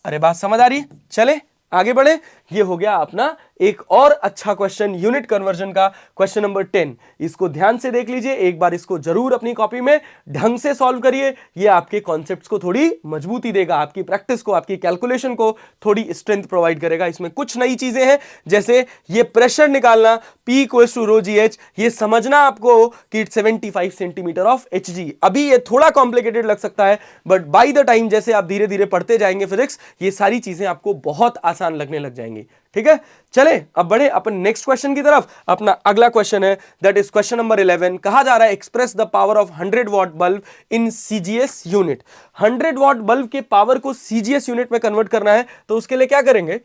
अरे बात समझ आ रही है, चले आगे बढ़े। ये हो गया अपना एक और अच्छा क्वेश्चन यूनिट कन्वर्जन का, क्वेश्चन नंबर 10। इसको ध्यान से देख लीजिए, एक बार इसको जरूर अपनी कॉपी में ढंग से सॉल्व करिए। ये आपके कॉन्सेप्ट्स को थोड़ी मजबूती देगा, आपकी प्रैक्टिस को, आपकी कैलकुलेशन को थोड़ी स्ट्रेंथ प्रोवाइड करेगा। इसमें कुछ नई चीजें हैं, जैसे ये प्रेशर निकालना P equals to rho g h, ये समझना आपको कि 75 सेंटीमीटर ऑफ Hg। अभी ये थोड़ा कॉम्प्लिकेटेड लग सकता है, बट बाय द टाइम जैसे आप धीरे धीरे पढ़ते जाएंगे फिजिक्स, ये सारी चीजें आपको बहुत आसान लगने लग जाएंगी। ठीक है, चले अब बढ़े अपन नेक्स्ट क्वेश्चन की तरफ। अपना अगला क्वेश्चन है दैट इज क्वेश्चन नंबर 11। कहा जा रहा है express the power of 100 what bulb in CGS unit. 100 what bulb के पावर को सीजीएस यूनिट में कन्वर्ट करना है, तो उसके लिए क्या करेंगे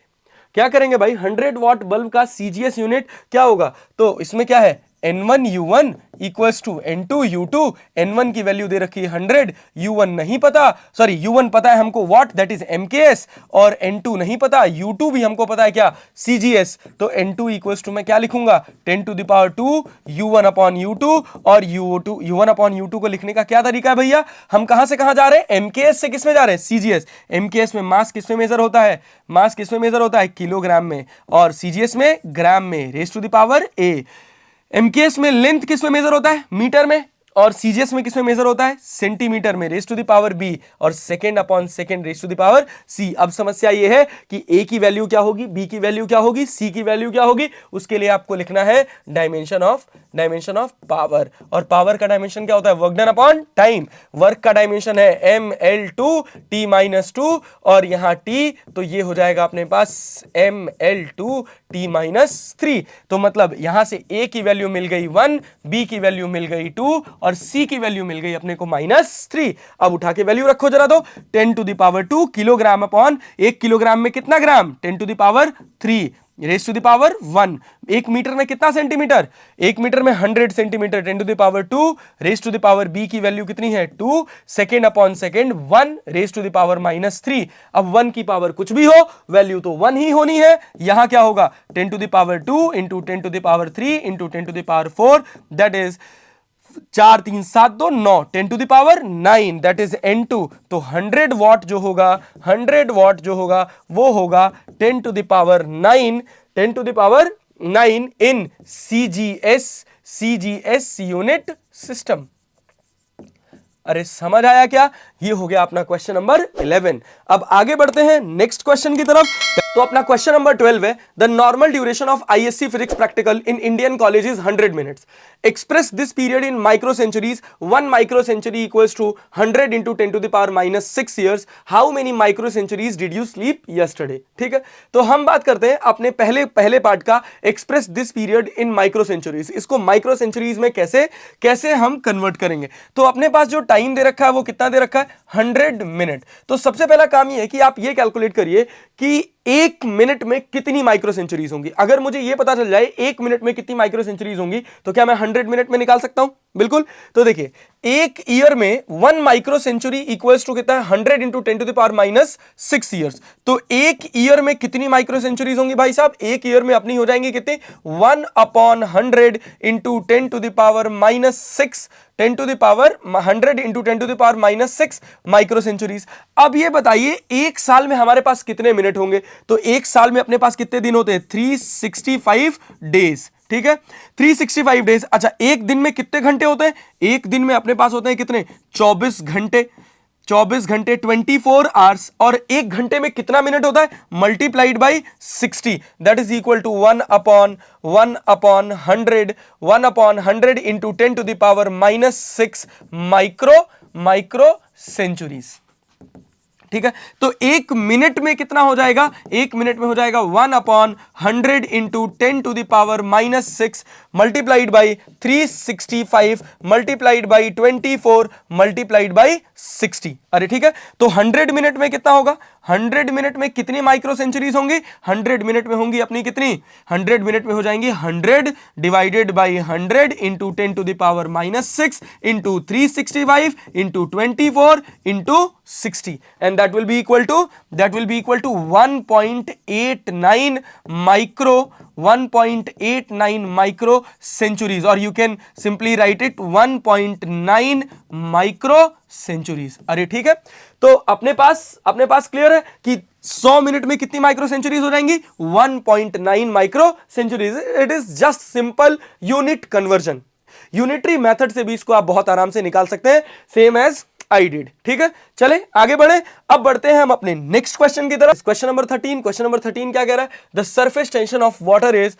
भाई, 100 वॉट बल्ब का सीजीएस यूनिट क्या होगा। तो इसमें क्या है, N1 U1 equals to N2 U2, N1 की वैल्यू दे रखी है 100, U1 नहीं पता, सॉरी U1 पता है हमको वॉट, दैट इज MKS, और N2 नहीं पता, U2 भी हमको पता है क्या, CGS। तो N2 इक्वल्स टू मैं क्या लिखूंगा, 10 to the power 2 U1 upon U2, और U1 अपॉन U2 को लिखने का क्या तरीका है भैया, हम कहां से कहां जा रहे हैं, MKS से किस में जा रहे हैं, CGS। MKS में मास किस में मेजर होता है, मास किस में मेजर होता है, किलोग्राम में, और CGS में ग्राम में, raise to the power A। MKS में लेंथ किस में मेजर होता है, मीटर में, और CGS में किस में मेजर होता है, सेंटीमीटर में, raise to the power B, और second upon second raise to the power C। अब समस्या ये है कि A की वैल्यू क्या होगी, B की वैल्यू क्या होगी, C की वैल्यू क्या होगी, उसके लिए आपको लिखना है डायमेंशन ऑफ पावर। और पावर का डायमेंशन क्या होता है, work done upon time. Work का डायमेंशन है ml2 t-2, और यहां t, तो ये हो जाएगा अपने पास ml2 t-3। तो मतलब यहां से A की वैल्यू मिल गई 1, B की वैल्यू मिल गई 2, और C की वैल्यू मिल गई अपने को -3। अब उठा के वैल्यू रखो जरा, तो 10 to the power 2 kilogram upon 1 kilogram में कितना gram, 10 to the power 3 raise to the power 1। 1 metre में कितना सेंटीमीटर, 1 मीटर में 100 centimetre, 10 to the power 2 raise to the power B की वैल्यू कितनी है 2, second upon second 1 raise to the power -3। अब 1 की पावर कुछ भी हो, वैल्यू तो 1 ही होनी है। यहां क्या होगा, 10 to the power 2 into 10 to the power 3 into 10 to the power 4, that is 4 3 7 2 9, 10 to the power 9, that is N2। तो 100 वॉट जो होगा, 100 वॉट जो होगा वो होगा 10 to the power 9, 10 to the power 9 in CGS unit system. अरे समझ आया क्या, ये हो गया अपना क्वेश्चन नंबर 11। अब आगे बढ़ते हैं नेक्स्ट क्वेश्चन की तरफ। तो अपना क्वेश्चन नंबर 12 है, the normal duration of ISC physics practical in Indian college is 100 minutes. Express this period in micro centuries. 1 micro century equals to 100 into 10 to the power -6 years. How many micro centuries did you sleep yesterday. ठीक है, तो हम बात करते हैं अपने पहले part का, express this period in micro centuries. इसको माइक्रो सेंचुरीज में कैसे हम कन्वर्ट करेंगे। तो अपने पास जो टाइम दे रखा है वो कितना दे रखा है, 100 मिनट। तो सबसे पहला काम ये है कि आप ये कैलकुलेट करिए कि 1 मिनट में कितनी माइक्रो सेंचुरीज होंगी। अगर मुझे ये पता चल जाए 1 मिनट में कितनी माइक्रो सेंचुरीज होंगी, तो क्या मैं 100 मिनट में निकाल सकता हूं, बिल्कुल। तो देखिए, एक ईयर में 1 माइक्रो सेंचुरी इक्वल्स टू कितना है, 100 into 10 to the power -6 years. तो एक ईयर में कितनी माइक्रो सेंचुरीज होंगी भाई साहब, एक ईयर में अपनी हो जाएंगी कितनी, 1/100 into 10 to the power -6, 10 to the power 100 into 10 to the power -6 micro centuries. अब ये बताइए एक साल में हमारे पास कितने मिनट होंगे। तो एक साल में अपने पास कितने दिन होते हैं, 365 डेज। ठीक है, 365 डेज। अच्छा, एक दिन में कितने घंटे होते हैं, एक दिन में अपने पास होते हैं कितने, 24 घंटे। 24 घंटे 24 आवर्स। और एक घंटे में कितना मिनट होता है, multiplied by 60, that is equal to 1/100 into 10 to the power -6 micro centuries. ठीक है, तो एक मिनट में कितना हो जाएगा, एक मिनट में हो जाएगा 1/100 into 10 to the power -6 multiplied by 365 multiplied by 24 multiplied by 60। अरे ठीक है, तो 100 मिनट में कितना होगा, 100 मिनट में कितनी माइक्रो सेंचुरीज होंगी, 100 मिनट में होंगी अपनी कितनी, 100 मिनट में हो जाएंगी 100 divided by 100 into 10 to the power -6 into 365 into 24 into 60, and that will be equal to 1.89 micro centuries, और you can simply write it 1.9 micro centuries. अरे ठीक है, तो अपने पास क्लियर है कि 100 मिनट में कितनी माइक्रो सेंचुरीज हो जाएंगी, 1.9 micro centuries. It is just simple unit conversion. Unitary method से भी इसको आप बहुत आराम से निकाल सकते हैं, सेम एज आई डिड। ठीक है, चले आगे बढ़े। अब बढ़ते हैं हम अपने नेक्स्ट क्वेश्चन की तरफ। क्वेश्चन नंबर 13 क्या कह रहा है, the surface tension of water is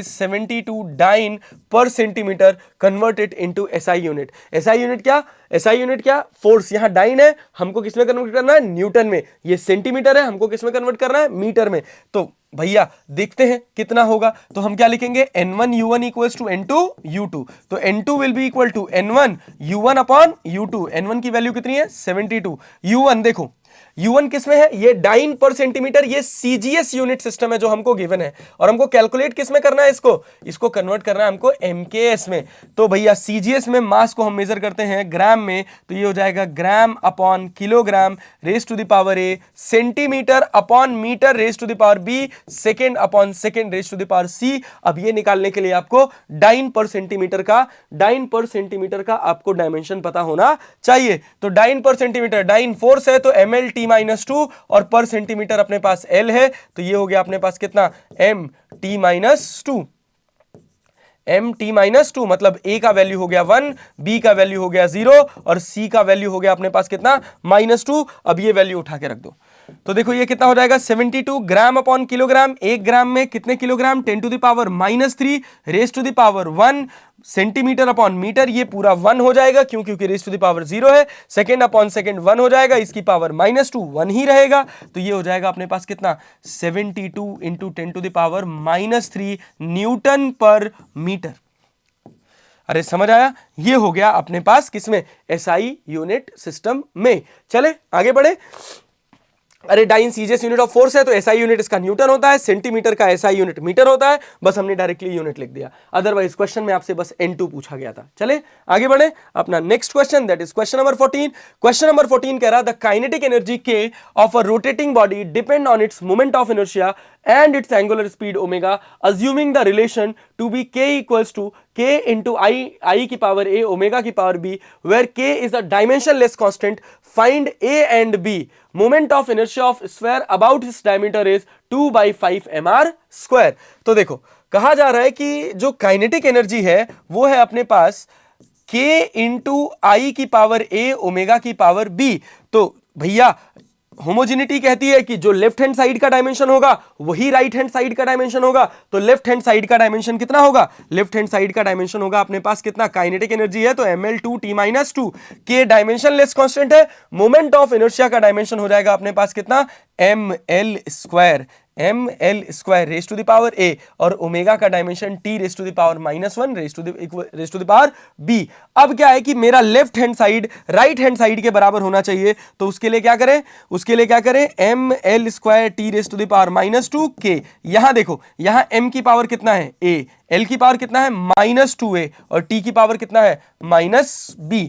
72 dyne per centimetre, converted into SI unit. SI unit क्या, फोर्स। यहां डाइन है, हमको किसमें कन्वर्ट करना है, न्यूटन में। ये सेंटीमीटर है, हमको किसमें कन्वर्ट करना है, मीटर में। तो भैया देखते हैं कितना होगा। तो हम क्या लिखेंगे, N1 U1 equals to N2 U2। तो N2 will be equal to N1 U1 upon U2। N1 की वैल्यू कितनी है, 72। U1 देखो, U1 किस में है, ये डाइन पर सेंटीमीटर, ये सीजीएस यूनिट सिस्टम है जो हमको गिवन है, और हमको कैलकुलेट किस में करना है, इसको कन्वर्ट करना है हमको एमकेएस में। तो भैया सीजीएस में मास को हम मेजर करते हैं ग्राम में, तो ये हो जाएगा gram upon kilogram raise to the power A, centimetre upon metre raise to the power B, second upon second raise to the power C. अब ये निकालने के लिए आपको डाइन पर सेंटीमीटर का आपको डायमेंशन पता होना चाहिए। तो dine per centimetre, dine force है तो ml t माइनस 2, और पर सेंटीमीटर अपने पास l है, तो ये हो गया अपने पास कितना m t माइनस 2, मतलब a का वैल्यू हो गया 1, b का वैल्यू हो गया 0, और c का वैल्यू हो गया अपने पास कितना -2। अब ये वैल्यू उठा के रख दो, तो देखो ये कितना हो जाएगा 72 ग्राम अपॉन किलोग्राम, 1 ग्राम में कितने kilogram, 10 to the power -3 raise to the power 1, centimetre upon metre, ये पूरा 1 हो जाएगा क्योंकि रेज टू द पावर 0 है, सेकेंड अपॉन सेकेंड 1 हो जाएगा, इसकी पावर -2, 1 ही रहेगा, तो ये हो जाएगा अपने पास कितना 72 into 10 to the power -3 newton per metre. अरे समझ आया, ये हो गया अपने पास किसमें, एसआई यूनिट सिस्टम में। चले आगे बढ़े। अरे dyne CGS unit of force है तो एसआई यूनिट इसका न्यूटन होता है, सेंटीमीटर का एसआई यूनिट मीटर होता है, बस हमने डायरेक्टली यूनिट लिख दिया, अदरवाइज क्वेश्चन में आपसे बस N2 पूछा गया था। चले आगे बढ़े अपना next question, that is question number 14। Question number 14 कह रहा the kinetic energy K of a rotating body depend on its moment of inertia and its angular speed omega, assuming the relation to be K equals to K into I की power A omega की power B, where K is a dimensionless constant. Find A and B. Moment of inertia of sphere about its diameter is 2/5 mr square. तो देखो कहा जा रहा है कि जो काइनेटिक एनर्जी है वो है अपने पास K इंटू आई की पावर A ओमेगा की पावर B। तो भैया होमोजेनिटी कहती है कि जो लेफ्ट हैंड साइड का डायमेंशन होगा वही राइट हैंड साइड का डायमेंशन होगा, तो लेफ्ट हैंड साइड का डायमेंशन कितना होगा, लेफ्ट हैंड साइड का डायमेंशन होगा अपने पास कितना, काइनेटिक एनर्जी है तो ml2 t माइनस 2, के डायमेंशनलेस कांस्टेंट है, मोमेंट ऑफ इनर्शिया का डायमेंशन हो जाएगा अपने पास कितना ml square raise to the power a, और ओमेगा का dimension t raise to the power -1 raise to the power b। अब क्या है कि मेरा left hand side right hand side के बराबर होना चाहिए, तो उसके लिए क्या करें, ml square t raise to the power -2 k। यहां देखो, यहां m की पावर कितना है a, l की पावर कितना है -2a, और t की पावर कितना है -b।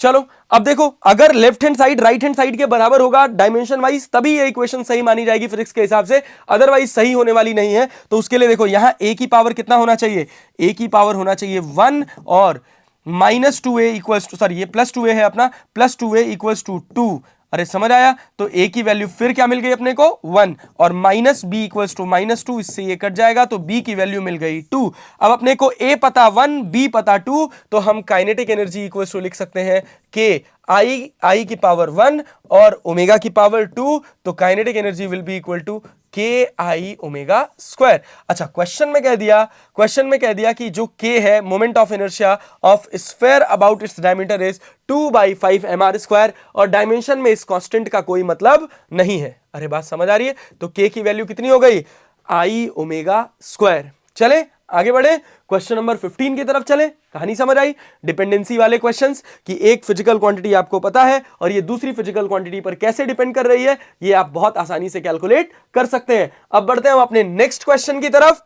चलो अब देखो, अगर left hand side right hand side के बराबर होगा डायमेंशन वाइज तभी ये इक्वेशन सही मानी जाएगी फिजिक्स के हिसाब से, अदरवाइज सही होने वाली नहीं है। तो उसके लिए देखो यहां a की पावर कितना होना चाहिए, a की पावर होना चाहिए 1, और -2a इक्वल्स टू, सॉरी ये +2a है अपना, +2a इक्वल्स टू 2। अरे समझ आया, तो a की वैल्यू फिर क्या मिल गई अपने को 1, और -b इक्वल्स टू -2, इससे ये कट जाएगा तो b की वैल्यू मिल गई 2। अब अपने को a पता 1, b पता 2, तो हम काइनेटिक एनर्जी इक्वल्स टू लिख सकते हैं k आई की पावर 1 और ओमेगा की पावर 2, तो kinetic energy will be equal to K I omega square. अच्छा क्वेश्चन में कह दिया कि जो k है moment of inertia of sphere about its diameter is 2/5 mr square, और डायमेंशन में इस कांस्टेंट का कोई मतलब नहीं है। अरे बात समझ आ रही है, तो k की वैल्यू कितनी हो गई, आई ओमेगा स्क्वायर। चले आगे बढ़े, क्वेश्चन नंबर 15 की तरफ चले। कहानी समझ आई, डिपेंडेंसी वाले क्वेश्चंस कि एक फिजिकल क्वांटिटी आपको पता है और ये दूसरी फिजिकल क्वांटिटी पर कैसे डिपेंड कर रही है, ये आप बहुत आसानी से कैलकुलेट कर सकते हैं। अब बढ़ते हैं हम अपने नेक्स्ट क्वेश्चन की तरफ।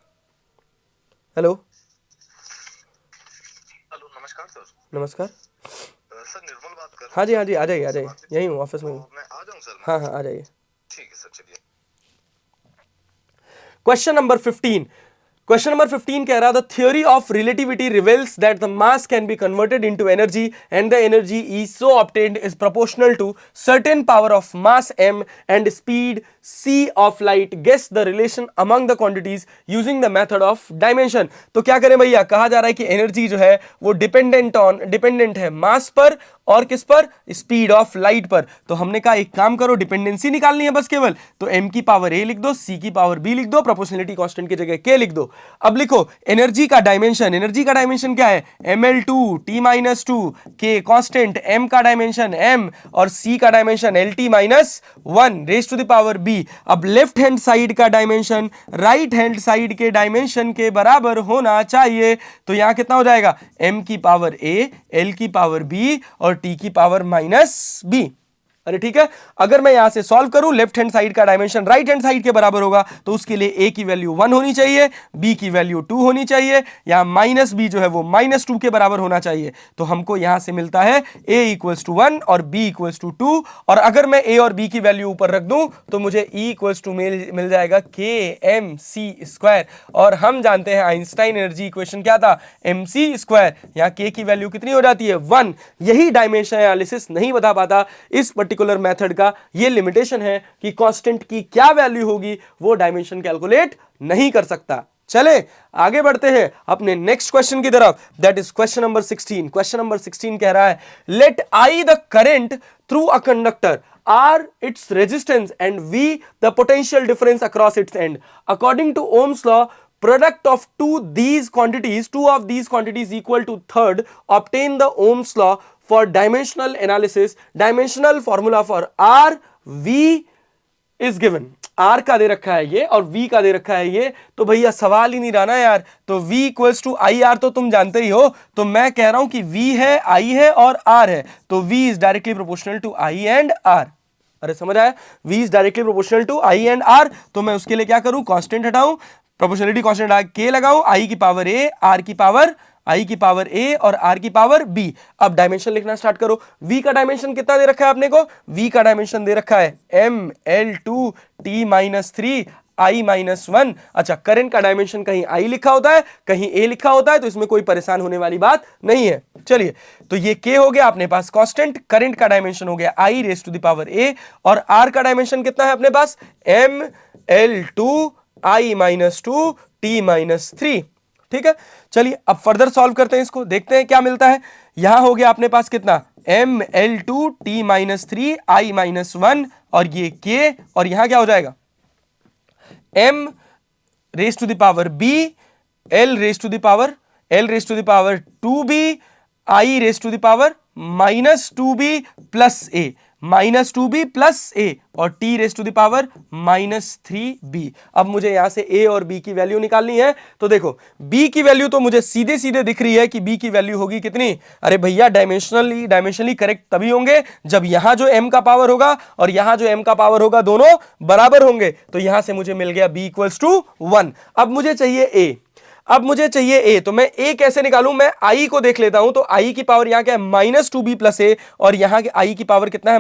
हेलो नमस्कार सर। नमस्कार सर निर्मल बात कर रहा हूं। हाँ जी आ जाइए यहीं हूँ ऑफिस में हूँ। मैं आ जाऊं सर? हाँ आ जाइए। ठीक है सर, चलिए। क्वेश्चन नंबर 15 कह रहा the theory of relativity reveals that the mass can be converted into energy and the energy is so obtained is proportional to certain power of mass m and speed c of light. Guess the relation among the quantities using the method of dimension. तो क्या करें भैया, कहा जा रहा है कि energy जो है वो डिपेंडेंट है मास पर और किस पर, स्पीड ऑफ लाइट पर। तो हमने कहा एक काम करो, डिपेंडेंसी निकालनी है बस केवल, तो m की पावर a लिख दो, c की पावर b लिख दो, प्रोपोर्शनलिटी कांस्टेंट की जगह k लिख दो। अब लिखो एनर्जी का डायमेंशन क्या है, ml2 t minus 2, k constant, m का डायमेंशन m और c का dimension lt-1 raise to the power b। अब लेफ्ट हैंड साइड का डायमेंशन राइट हैंड साइड के डायमेंशन के बराबर होना चाहिए, तो यहां कितना हो जाएगा, m की पावर a, l की पावर b और t की पावर -b। अरे ठीक है, अगर मैं यहां से सॉल्व करूं, लेफ्ट हैंड साइड का डायमेंशन राइट हैंड साइड के बराबर होगा, तो उसके लिए a की वैल्यू 1 होनी चाहिए, b की वैल्यू 2 होनी चाहिए, यहां माइनस b जो है वो -2 के बराबर होना चाहिए। तो हमको यहां से मिलता है a इक्वल्स टू 1 और b इक्वल्स टू 2, और अगर मैं a और b की वैल्यू ऊपर रख दूं तो मुझे e इक्वल्स टू मिल जाएगा kmc², और हम जानते हैं आइंस्टाइन एनर्जी इक्वेशन क्या था, mc²। यहां k की वैल्यू कितनी हो जाती है, 1। यही डायमेंशन एनालिसिस नहीं बता पाता, इस पर्टिकुलर मेथड का ये लिमिटेशन है कि कांस्टेंट की क्या वैल्यू होगी वो डायमेंशन कैलकुलेट नहीं कर सकता। चले आगे बढ़ते हैं अपने नेक्स्ट क्वेश्चन की तरफ, that is question number 16। Question number 16 कह रहा है, let I the current through a conductor, R its resistance and V the potential difference across its end. According to Ohm's law, product of two of these quantities equal to third, obtain the Ohm's law for dimensional analysis. Dimensional formula for R, V is given. R का दे रखा है ये और V का दे रखा है ये, तो भैया सवाल ही नहीं रहा ना यार। तो V equals to I R तो तुम जानते ही हो, तो मैं कह रहा हूं कि V है, I है और R है, तो V is directly proportional to I and R। अरे समझ आया, V is directly proportional to I and R। तो मैं उसके लिए क्या करूं, कांस्टेंट हटाऊं, प्रोपोर्शनलिटी कांस्टेंट K लगाऊं, I की पावर A, R की पावर A और R की पावर B। अब डायमेंशन लिखना स्टार्ट करो। V का डायमेंशन कितना दे रखा है आपने को, V का डायमेंशन दे रखा है ml2 t-3 I-1। अच्छा, करंट का डायमेंशन कहीं I लिखा होता है, कहीं A लिखा होता है, तो इसमें कोई परेशान होने वाली बात नहीं है। चलिए, तो ये K हो गया अपने पास कांस्टेंट, करंट का डायमेंशन हो गया I raise to the power A, और R का डायमेंशन कितना है अपने पास, ml2 I-2 t-3। ठीक है, चलिए अब फर्दर सॉल्व करते हैं इसको, देखते हैं क्या मिलता है। यहां हो गया अपने पास कितना, ml2 t-3 I-1, और ये K, और यहां क्या हो जाएगा, m raise to the power b, l raise to the power 2b, I raise to the power -2b plus a, -2b plus a, और t raise to the power -3b। अब मुझे यहां से a और b की value निकालनी है। तो देखो, b की वैल्यू तो मुझे सीधे सीधे दिख रही है कि b की वैल्यू होगी कितनी, अरे भैया डायमेंशनली करेक्ट तभी होंगे जब यहां जो m का पावर होगा और यहां जो m का पावर होगा दोनों बराबर होंगे। तो यहां से मुझे मिल गया b इक्वल्स टू 1। अब मुझे चाहिए a, तो मैं a कैसे निकालूं, मैं I को देख लेता हूं। तो I की पावर यहां क्या है, -2b प्लस a, और यहां के I की पावर कितना है,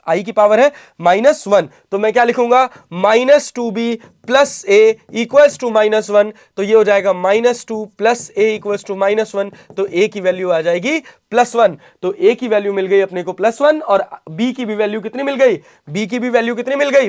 I की पावर है -1। तो मैं क्या लिखूंगा, -2b plus a equals to -1। तो ये हो जाएगा -2 प्लस a इक्वल्स टू -1। तो a की वैल्यू आ जाएगी +1। तो a की वैल्यू मिल गई अपने को +1, और b की भी वैल्यू कितनी मिल गई,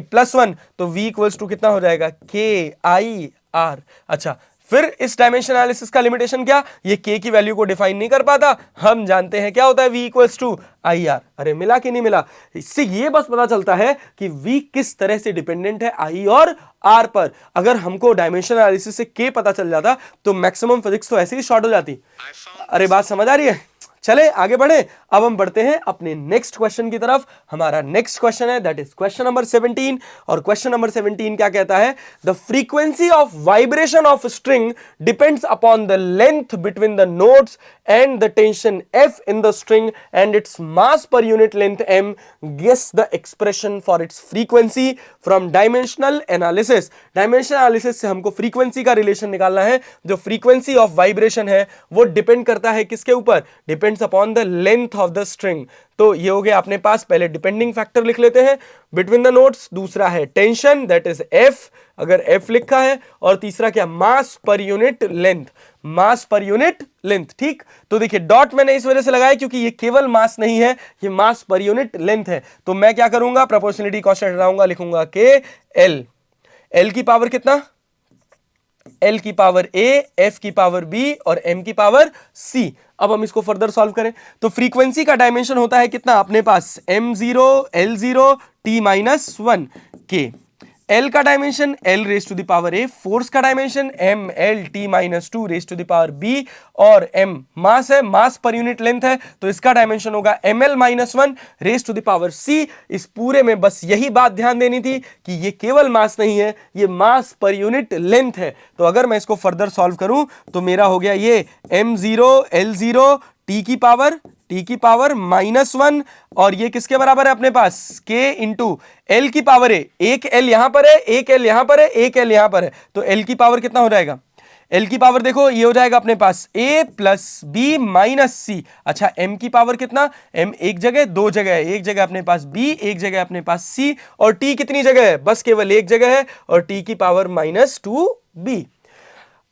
+1। तो v इक्वल्स टू कितना हो जाएगा, KIR। अच्छा, फिर इस डायमेंशन एनालिसिस का लिमिटेशन क्या, ये k की वैल्यू को डिफाइन नहीं कर पाता। हम जानते हैं क्या होता है v इक्वल्स टू IR। अरे मिला कि नहीं मिला, इससे ये बस पता चलता है कि v किस तरह से डिपेंडेंट है I और R पर। अगर हमको डायमेंशन एनालिसिस से k पता चल जाता तो मैक्सिमम फिजिक्स तो ऐसे ही शॉर्ट हो जाती। अरे बात समझ आ रही है, चले आगे बढ़े। अब हम बढ़ते हैं अपने नेक्स्ट क्वेश्चन की तरफ। हमारा नेक्स्ट क्वेश्चन है, दैट इज क्वेश्चन नंबर 17। और क्वेश्चन नंबर 17 क्या कहता है, the frequency of vibration of string depends upon the length between the notes and the tension F in the string and its mass per unit length m। Guess the expression for its frequency from dimensional analysis. Dimensional analysis से हमको frequency का relation निकालना है। जो frequency of vibration है वो depend करता है किसके ऊपर, depends upon the length of the string. तो ये हो गया अपने पास, पहले डिपेंडिंग फैक्टर लिख लेते हैं बिटवीन द नोट्स, दूसरा है टेंशन दैट इज F, अगर F लिखा है, और तीसरा क्या, मास पर यूनिट लेंथ। ठीक, तो देखिए डॉट मैंने इस वजह से लगाया क्योंकि ये केवल मास नहीं है, ये मास पर यूनिट लेंथ है। तो मैं क्या करूंगा, प्रोपोर्शनलिटी कांस्टेंट हटाऊंगा, लिखूंगा KL। L की पावर कितना, L की पावर A, F की पावर B और M की पावर C। अब हम इसको फर्दर सॉल्व करें तो फ्रीक्वेंसी का डायमेंशन होता है कितना अपने पास, m0 L0 t-1 K। L का dimension L raise to the power A, force का dimension ml t-2 raise to the power B, और m मास है, मास पर यूनिट लेंथ है, तो इसका डायमेंशन होगा ml-1 raise to the power C। इस पूरे में बस यही बात ध्यान देनी थी कि ये केवल मास नहीं है, ये मास पर यूनिट लेंथ है। तो अगर मैं इसको फर्दर सॉल्व करूं तो मेरा हो गया ये m0 L0 टी की पावर -1 और ये किसके बराबर है अपने पास k इंटू एल की पावर ए, एक एल यहां पर है, एक एल यहां पर है, एक एल यहां पर है, तो एल की पावर कितना हो जाएगा, एल की पावर देखो ये हो जाएगा अपने पास a प्लस बी माइनस सी। अच्छा m की पावर कितना, m एक जगह दो जगह है, एक जगह अपने पास b, एक जगह अपने पास c, और t कितनी जगह है, बस केवल एक जगह है, और t की पावर -2b।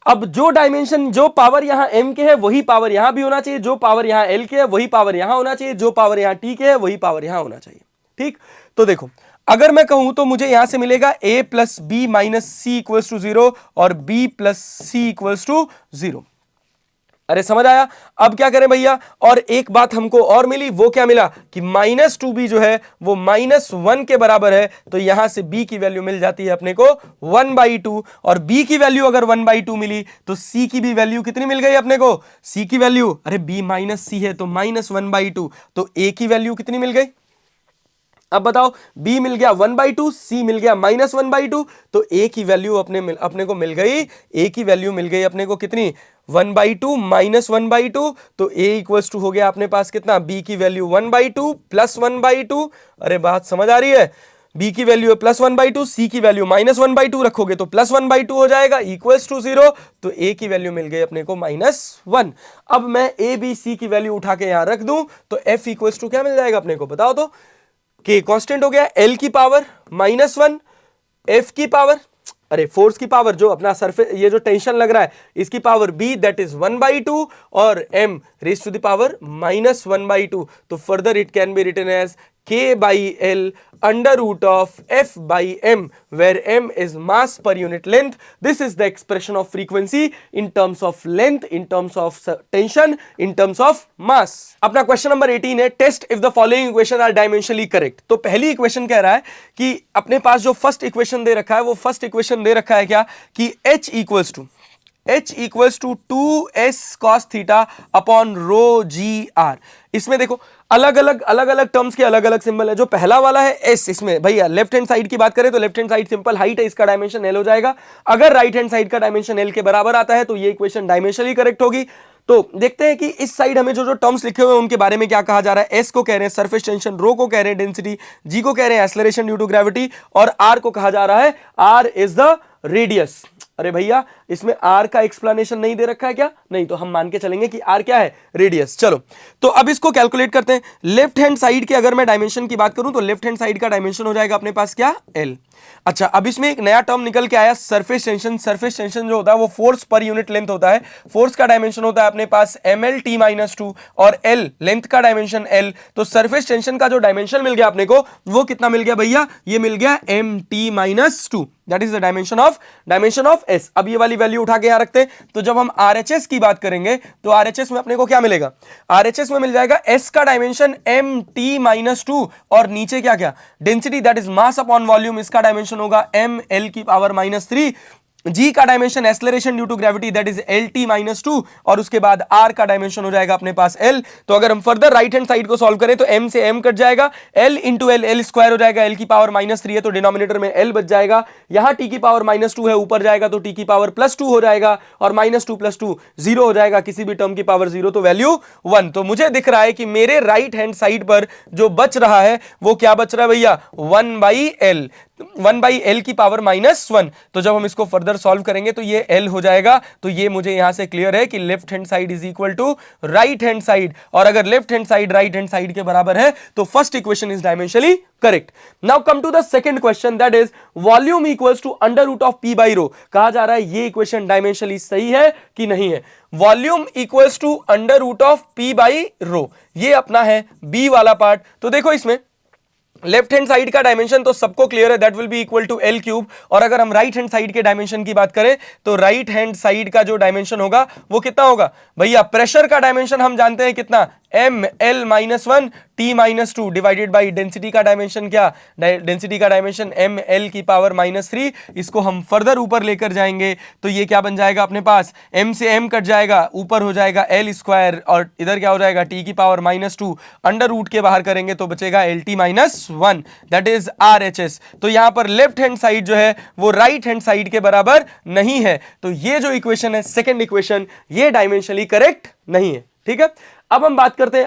अब जो डायमेंशन, जो पावर यहां m के है वही पावर यहां भी होना चाहिए, जो पावर यहां l के है वही पावर यहां होना चाहिए, जो पावर यहां t के है वही पावर यहां होना चाहिए। ठीक, तो देखो अगर मैं कहूं तो मुझे यहां से मिलेगा a plus b minus c equals to 0 और b plus c equals to 0। अरे समझ आया। अब क्या करें भैया, और एक बात हमको और मिली, वो क्या मिला कि -2b जो है वो -1 के बराबर है, तो यहां से b की वैल्यू मिल जाती है अपने को 1/2, और b की वैल्यू अगर 1/2 मिली तो c की भी वैल्यू कितनी मिल गई अपने को, c की वैल्यू, अरे b माइनस c है तो -1/2, तो a की वैल्यू कितनी मिल गई। अब बताओ, b मिल गया 1/2, c मिल गया -1/2, तो a की वैल्यू अपने को मिल गई, a की वैल्यू मिल गई अपने को कितनी 1/2 -1/2, तो a इक्वल्स टू हो गया अपने पास कितना, b की वैल्यू 1/2 प्लस 1/2। अरे बात समझ आ रही है, b की वैल्यू है +1/2, c की वैल्यू -1/2 रखोगे तो +1/2 हो जाएगा इक्वल्स टू 0, तो a की वैल्यू मिल गई अपने को -1। अब मैं a b c की वैल्यू उठा के यहां रख दूं तो f इक्वल्स टू क्या मिल जाएगा अपने को, बताओ तो, k कांस्टेंट हो गया, l की पावर -1, f की पावर, अरे फोर्स की पावर जो अपना सरफेस, ये जो टेंशन लग रहा है इसकी पावर b दैट इज 1/2, और m raise to the power -1/2, तो further it can be written as k by l under root of f by m, where m is mass per unit length. This is the expression of frequency in terms of length, in terms of tension, in terms of mass. अपना question number 18 है, test if the following equation are dimensionally correct. तो पहली equation कह रहा है कि अपने पास जो फर्स्ट इक्वेशन दे रखा है, वो फर्स्ट इक्वेशन दे रखा है क्या कि h equals to 2s cos theta upon rho g r. इसमें देखो अलग अलग टर्म्स के अलग अलग सिंबल है। जो पहला वाला है s, इसमें भैया लेफ्ट हैंड साइड की बात करें तो left hand side simple height है, इसका डायमेंशन l हो जाएगा। अगर राइट हैंड साइड का डायमेंशन l के बराबर आता है तो ये इक्वेशन डायमेंशनली करेक्ट होगी। तो देखते हैं कि इस साइड हमें जो जो टर्म्स लिखे हुए हैं उनके बारे में क्या कहा जा रहा है। s को कह रहे हैं सरफेस टेंशन, रो को कह रहे हैं डेंसिटी, g को कह रहे हैं एक्सेलरेशन ड्यू टू ग्रेविटी, और r को कहा जा रहा है r इज द रेडियस। अरे भैया इसमें r का एक्सप्लेनेशन नहीं दे रखा है क्या, नहीं, तो हम मान के चलेंगे कि r क्या है, रेडियस। चलो तो अब इसको कैलकुलेट करते हैं। लेफ्ट हैंड साइड के अगर मैं डायमेंशन की बात करूं तो लेफ्ट हैंड साइड का डायमेंशन हो जाएगा अपने पास क्या, l। अच्छा, अब इसमें एक नया टर्म निकल के आया, सरफेस टेंशन। सरफेस टेंशन जो होता है वो फोर्स पर यूनिट लेंथ होता है। फोर्स का डायमेंशन होता है अपने पास mlt-2 और l लेंथ का डायमेंशन l। तो सरफेस टेंशन का जो डायमेंशन मिल गया अपने को वो कितना मिल गया भैया, ये मिल गया mt-2, that is the dimension of s। अब ये वाली वैल्यू उठा के यहां रखते हैं, तो जब हम RHS की बात करेंगे तो RHS में अपने को क्या मिलेगा, RHS में मिल जाएगा s का डायमेंशन mt-2 और नीचे क्या क्या density that is mass upon volume, इसका डायमेंशन होगा ml की पावर -3। g का dimension acceleration due to gravity that is lt-2, और उसके बाद r का डायमेंशन हो जाएगा अपने पास l। तो अगर हम फर्दर राइट हैंड साइड को सॉल्व करें तो m से m कट जाएगा, l इंटू l स्क्वायर हो जाएगा, l की पावर -3 है तो डिनोमिनेटर में l बच जाएगा। यहां t की पावर -2 है, ऊपर जाएगा तो t की पावर +2 हो जाएगा, और -2 + 2 0 हो जाएगा, किसी भी टर्म की पावर 0 तो वैल्यू 1। तो मुझे दिख रहा है कि मेरे राइट हैंड साइड पर जो बच रहा है वो क्या बच रहा है भैया, 1/l की पावर -1। तो जब हम इसको फर्दर सॉल्व करेंगे तो ये l हो जाएगा। तो ये मुझे यहां से क्लियर है कि left hand side is equal to right hand side, और अगर left hand side right hand side के बराबर है तो first equation is dimensionally correct. Now come to the second question, that is volume equals to √of p by rho. कहा जा रहा है ये इक्वेशन डायमेंशनली सही है कि नहीं है। Volume equals to √of p by rho, ये अपना है b वाला पार्ट। तो देखो इसमें लेफ्ट हैंड साइड का डायमेंशन तो सबको क्लियर है, that will be equal to l³। और अगर हम राइट हैंड साइड के डायमेंशन की बात करें तो राइट हैंड साइड का जो डायमेंशन होगा वो कितना होगा भैया, प्रेशर का डायमेंशन हम जानते हैं कितना, ml-1 t-2 divided by density का डायमेंशन क्या, डेंसिटी का डायमेंशन ml की पावर -3। इसको हम फर्दर ऊपर लेकर जाएंगे तो ये क्या बन जाएगा अपने पास, m से m कट जाएगा, ऊपर हो जाएगा l स्क्वायर, और इधर क्या हो जाएगा t की पावर -2, अंडर रूट के बाहर करेंगे तो बचेगा lt-1, दैट इज RHS। तो यहां पर लेफ्ट हैंड साइड जो है वो राइट हैंड साइड के बराबर नहीं है, तो ये जो इक्वेशन है सेकेंड इक्वेशन, ये डायमेंशनली करेक्ट नहीं है। ठीक है, अब हम बात करते हैं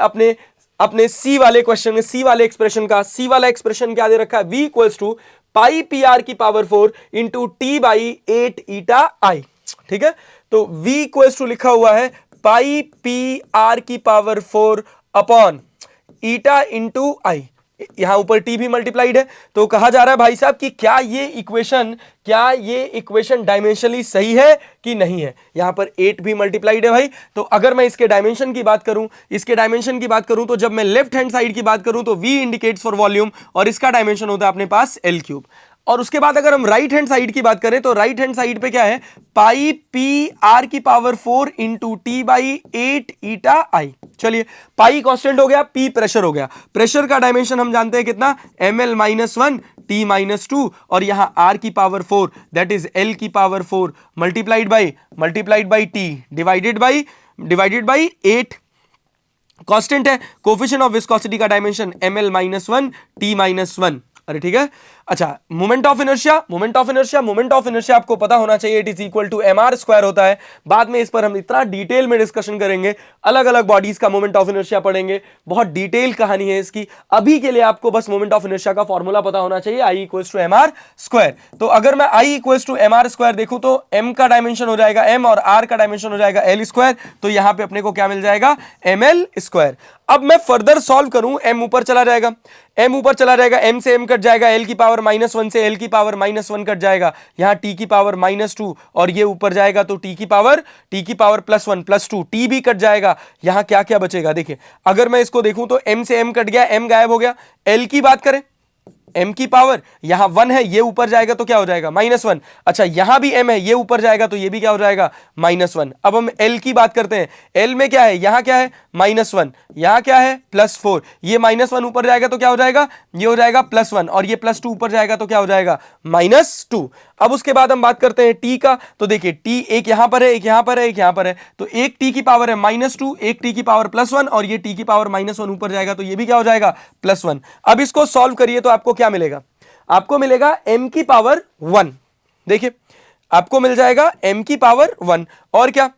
अपने सी वाले क्वेश्चन में, सी वाले एक्सप्रेशन का। सी वाला एक्सप्रेशन क्या दे रखा है, v equals to pi p r की power 4 into t by 8 eta I. ठीक है, तो v इक्वल्स टू लिखा हुआ है पाई पी आर की power 4 upon eta into I, यहां ऊपर t भी मल्टीप्लाइड है। तो कहा जा रहा है भाई साहब कि क्या ये इक्वेशन डायमेंशनली सही है कि नहीं है। यहां पर 8 भी मल्टीप्लाइड है भाई। तो अगर मैं इसके डायमेंशन की बात करूं, तो जब मैं लेफ्ट हैंड साइड की बात करूं तो v इंडिकेट्स फॉर वॉल्यूम और इसका डायमेंशन होता है अपने पास l क्यूब। और उसके बाद अगर हम राइट हैंड साइड की बात करें तो राइट हैंड साइड पे क्या है, पाई पी आर की power 4 into t by 8 eta आई। चलिए, पाई कांस्टेंट हो गया, पी प्रेशर हो गया। प्रेशर का डायमेंशन हम जानते हैं कितना, ml -1 t -2 और यहां r की पावर 4 दैट इज l की power 4 multiplied by t divided by 8। Constant है, कोफिशिएंट ऑफ विस्कोसिटी का डायमेंशन ml -1 t -1। अरे ठीक है। अच्छा, मोमेंट ऑफ इनर्शिया आपको पता होना चाहिए, it is equal to mr square होता है। बाद में इस पर हम इतना डिटेल में डिस्कशन करेंगे, अलग अलग बॉडीज का मोमेंट ऑफ इनर्शिया पढ़ेंगे, बहुत डिटेल कहानी है इसकी। अभी के लिए आपको बस मोमेंट ऑफ इनर्शिया का फॉर्मूला पता होना चाहिए, I equals to mr square. तो अगर मैं I equals to mr square देखूं तो m का डायमेंशन हो जाएगा m और r का डायमेंशन हो जाएगा l स्क्वायर। तो यहां पे अपने को क्या मिल जाएगा, ml स्क्वायर। अब मैं फर्दर सॉल्व करूं, m ऊपर चला जाएगा, m से m कट जाएगा, l की पावर -1 से l की पावर -1 कट जाएगा, यहां t की पावर -2 और ये ऊपर जाएगा तो t की पावर +1 +2, t भी कट जाएगा। यहां क्या क्या बचेगा, देखिए अगर मैं इसको देखूं तो m से m कट गया, m गायब हो गया। l की बात करें, m की पावर यहां 1 है, ये ऊपर जाएगा तो क्या हो जाएगा, -1। अच्छा, यहां भी m है, ये ऊपर जाएगा तो ये भी क्या हो जाएगा, -1। अब हम l की बात करते हैं, l में क्या है, यहां क्या है -1, यहां क्या है +4, ये -1 ऊपर जाएगा तो क्या हो जाएगा, ये हो जाएगा +1 और ये +2 ऊपर जाएगा तो क्या हो जाएगा, -2। अब उसके बाद हम बात करते हैं t का, तो देखिए t एक यहां पर है, एक यहां पर है, एक यहां पर है, तो एक t की पावर है -2, एक t की पावर +1 और ये t की पावर -1 ऊपर जाएगा तो ये भी क्या हो जाएगा, +1। अब इसको सॉल्व करिए तो आपको क्या मिलेगा, आपको मिलेगा m की पावर 1। देखिए आपको मिल जाएगा m की पावर 1 और क्या,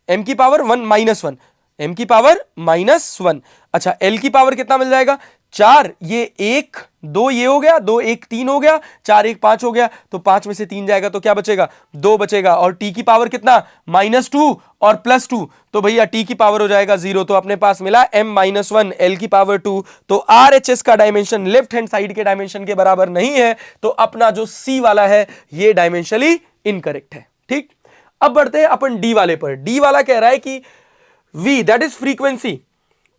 m की पावर 1 -1, m की पावर -1। अच्छा, l की पावर कितना मिल जाएगा, 4, ये 1 2 ये हो गया, 2 1 3 हो गया, 4 1 5 हो गया, तो 5 में से 3 जाएगा तो क्या बचेगा, 2 बचेगा। और t की पावर कितना, -2 और +2, तो भैया t की पावर हो जाएगा 0। तो अपने पास मिला m -1 l की पावर 2। तो RHS का डायमेंशन लेफ्ट हैंड साइड के डायमेंशन के बराबर नहीं है, तो अपना जो C वाला है ये डायमेंशनली इनकरेक्ट है। ठीक, अब बढ़ते हैं अपन D वाले पर। D वाला कह रहा है कि V that is frequency,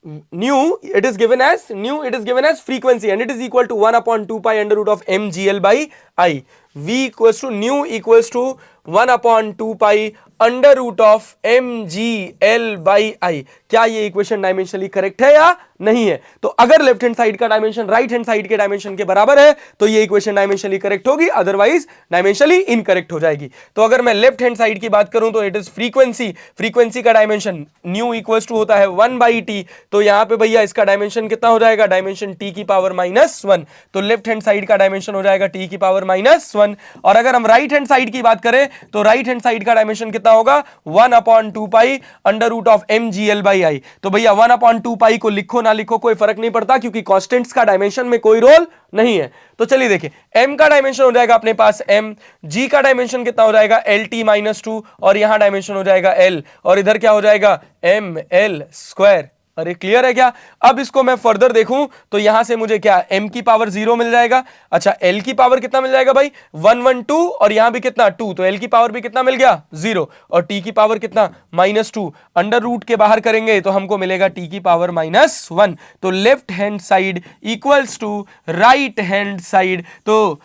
it is given as frequency and it is equal to 1/2 pi under root of mgl by I. V equals to nu equals to 1/2 pi under root of mgl by I। क्या ये equation dimensionally correct है या नहीं है। तो अगर left hand side का dimension right hand side के डायमेंशन के बराबर है तो ये इक्वेशन डायमेंशनली करेक्ट होगी, अदरवाइज डायमेंशनली इनकरेक्ट हो जाएगी। तो अगर मैं लेफ्ट हैंड साइड की बात करूं तो इट इज फ्रीक्वेंसी का डायमेंशन न्यू इक्वल्स टू होता है 1/t। तो यहां पे भैया इसका डायमेंशन कितना हो जाएगा, डायमेंशन t की पावर -1। तो लेफ्ट हैंड साइड का डायमेंशन हो जाएगा t की पावर -1। और अगर हम राइट हैंड साइड की बात करें तो राइट हैंड साइड का डायमेंशन कितना होगा, 1/2 pi under root of mgl by I। तो भैया 1/2 पाई को लिखो ना लिखो कोई फर्क नहीं पड़ता, क्योंकि कांस्टेंट्स का डायमेंशन में कोई रोल नहीं है। तो चलिए देखिए, m का डायमेंशन हो जाएगा अपने पास m, g का डायमेंशन कितना हो जाएगा lt -2 और यहां डायमेंशन हो जाएगा l और इधर क्या हो जाएगा ml स्क्वायर। अरे क्लियर है क्या। अब इसको मैं फर्दर देखूं तो यहां से मुझे क्या m की पावर 0 मिल जाएगा। अच्छा, l की पावर कितना मिल जाएगा भाई 1 1 2 और यहां भी कितना 2, तो l की पावर भी कितना मिल गया 0 और t की पावर कितना -2। अंडर रूट के बाहर करेंगे तो हमको मिलेगा t की पावर -1। तो left hand side equals to right hand side. तो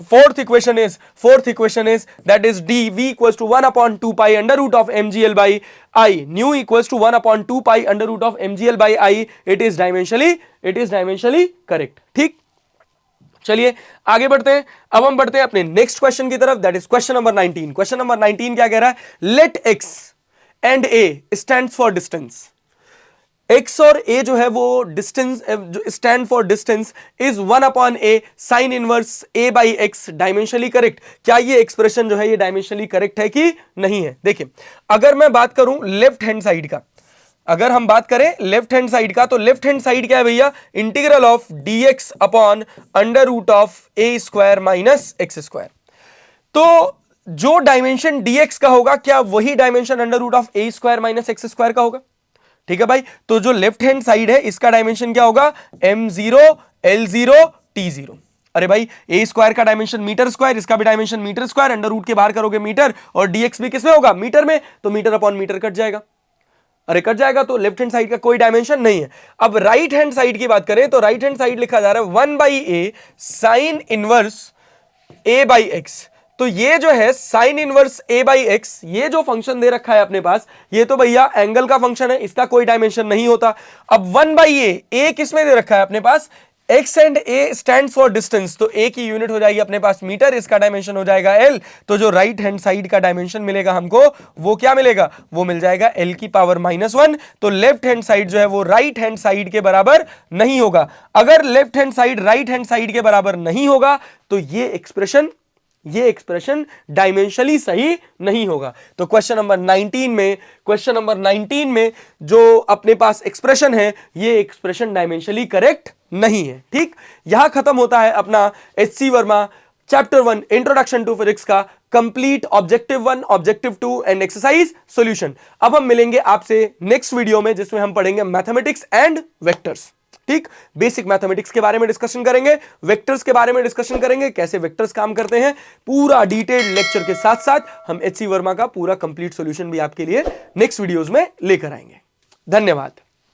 fourth equation is that is d v equals to 1/2 pi under root of mgl by I, nu equals to 1/2 pi under root of mgl by I। it is dimensionally correct। ठीक, चलिए आगे बढ़ते हैं। अब हम बढ़ते हैं अपने नेक्स्ट क्वेश्चन की तरफ, that is question number 19। Question number 19 क्या कह रहा है, let x and a stand for distance. x और a जो है वो डिस्टेंस, जो stand for distance is 1/a sine inverse a by x dimensionally correct. क्या ये एक्सप्रेशन जो है ये डायमेंशनली करेक्ट है कि नहीं है। देखिए अगर मैं बात करूं लेफ्ट हैंड साइड का, अगर हम बात करें लेफ्ट हैंड साइड का, तो लेफ्ट हैंड साइड क्या है भैया, integral of dx upon under root of a square minus x square. तो जो डायमेंशन dx का होगा, क्या वही dimension under root of a square minus x square का होगा? ठीक है भाई, तो जो लेफ्ट हैंड साइड है इसका डायमेंशन क्या होगा, m0 l0 t0। अरे भाई a स्क्वायर का डायमेंशन मीटर स्क्वायर, इसका भी dimension metre square, under root के बाहर करोगे मीटर, और dx भी किसमें होगा, मीटर में, तो मीटर अपॉन मीटर कट जाएगा। अरे कट जाएगा, तो लेफ्ट हैंड साइड का कोई डायमेंशन नहीं है। अब राइट हैंड साइड की बात करें तो राइट हैंड साइड लिखा जा रहा है 1/a sine inverse a by x. तो ये जो है sign inverse a by x, ये जो फंक्शन दे रखा है अपने पास, ये तो भैया एंगल का फंक्शन है, इसका कोई डायमेंशन नहीं होता। अब 1/a किसमें दे रखा है अपने पास, x and a stand for distance, तो a की यूनिट हो जाएगी अपने पास मीटर, इसका डायमेंशन हो जाएगा l। तो जो राइट हैंड साइड का डायमेंशन मिलेगा हमको, वो क्या मिलेगा, वो मिल जाएगा l की पावर -1। तो लेफ्ट हैंड साइड जो है वो राइट हैंड साइड के बराबर नहीं होगा। अगर left hand side right hand side के बराबर नहीं होगा तो ये एक्सप्रेशन डायमेंशनली सही नहीं होगा। तो क्वेश्चन नंबर 19 में जो अपने पास एक्सप्रेशन है, ये एक्सप्रेशन डायमेंशनली करेक्ट नहीं है। ठीक, यहां खत्म होता है अपना HC Verma chapter 1 introduction to physics का complete objective 1, objective 2 and exercise solution. अब हम मिलेंगे आपसे नेक्स्ट वीडियो में, जिसमें हम पढ़ेंगे मैथमेटिक्स एंड वेक्टर्स। ठीक, बेसिक मैथमेटिक्स के बारे में डिस्कशन करेंगे, वेक्टर्स के बारे में डिस्कशन करेंगे, कैसे वेक्टर्स काम करते हैं, पूरा डिटेल्ड लेक्चर के साथ साथ हम HC वर्मा का पूरा कंप्लीट सॉल्यूशन भी आपके लिए नेक्स्ट वीडियोस में लेकर आएंगे। धन्यवाद।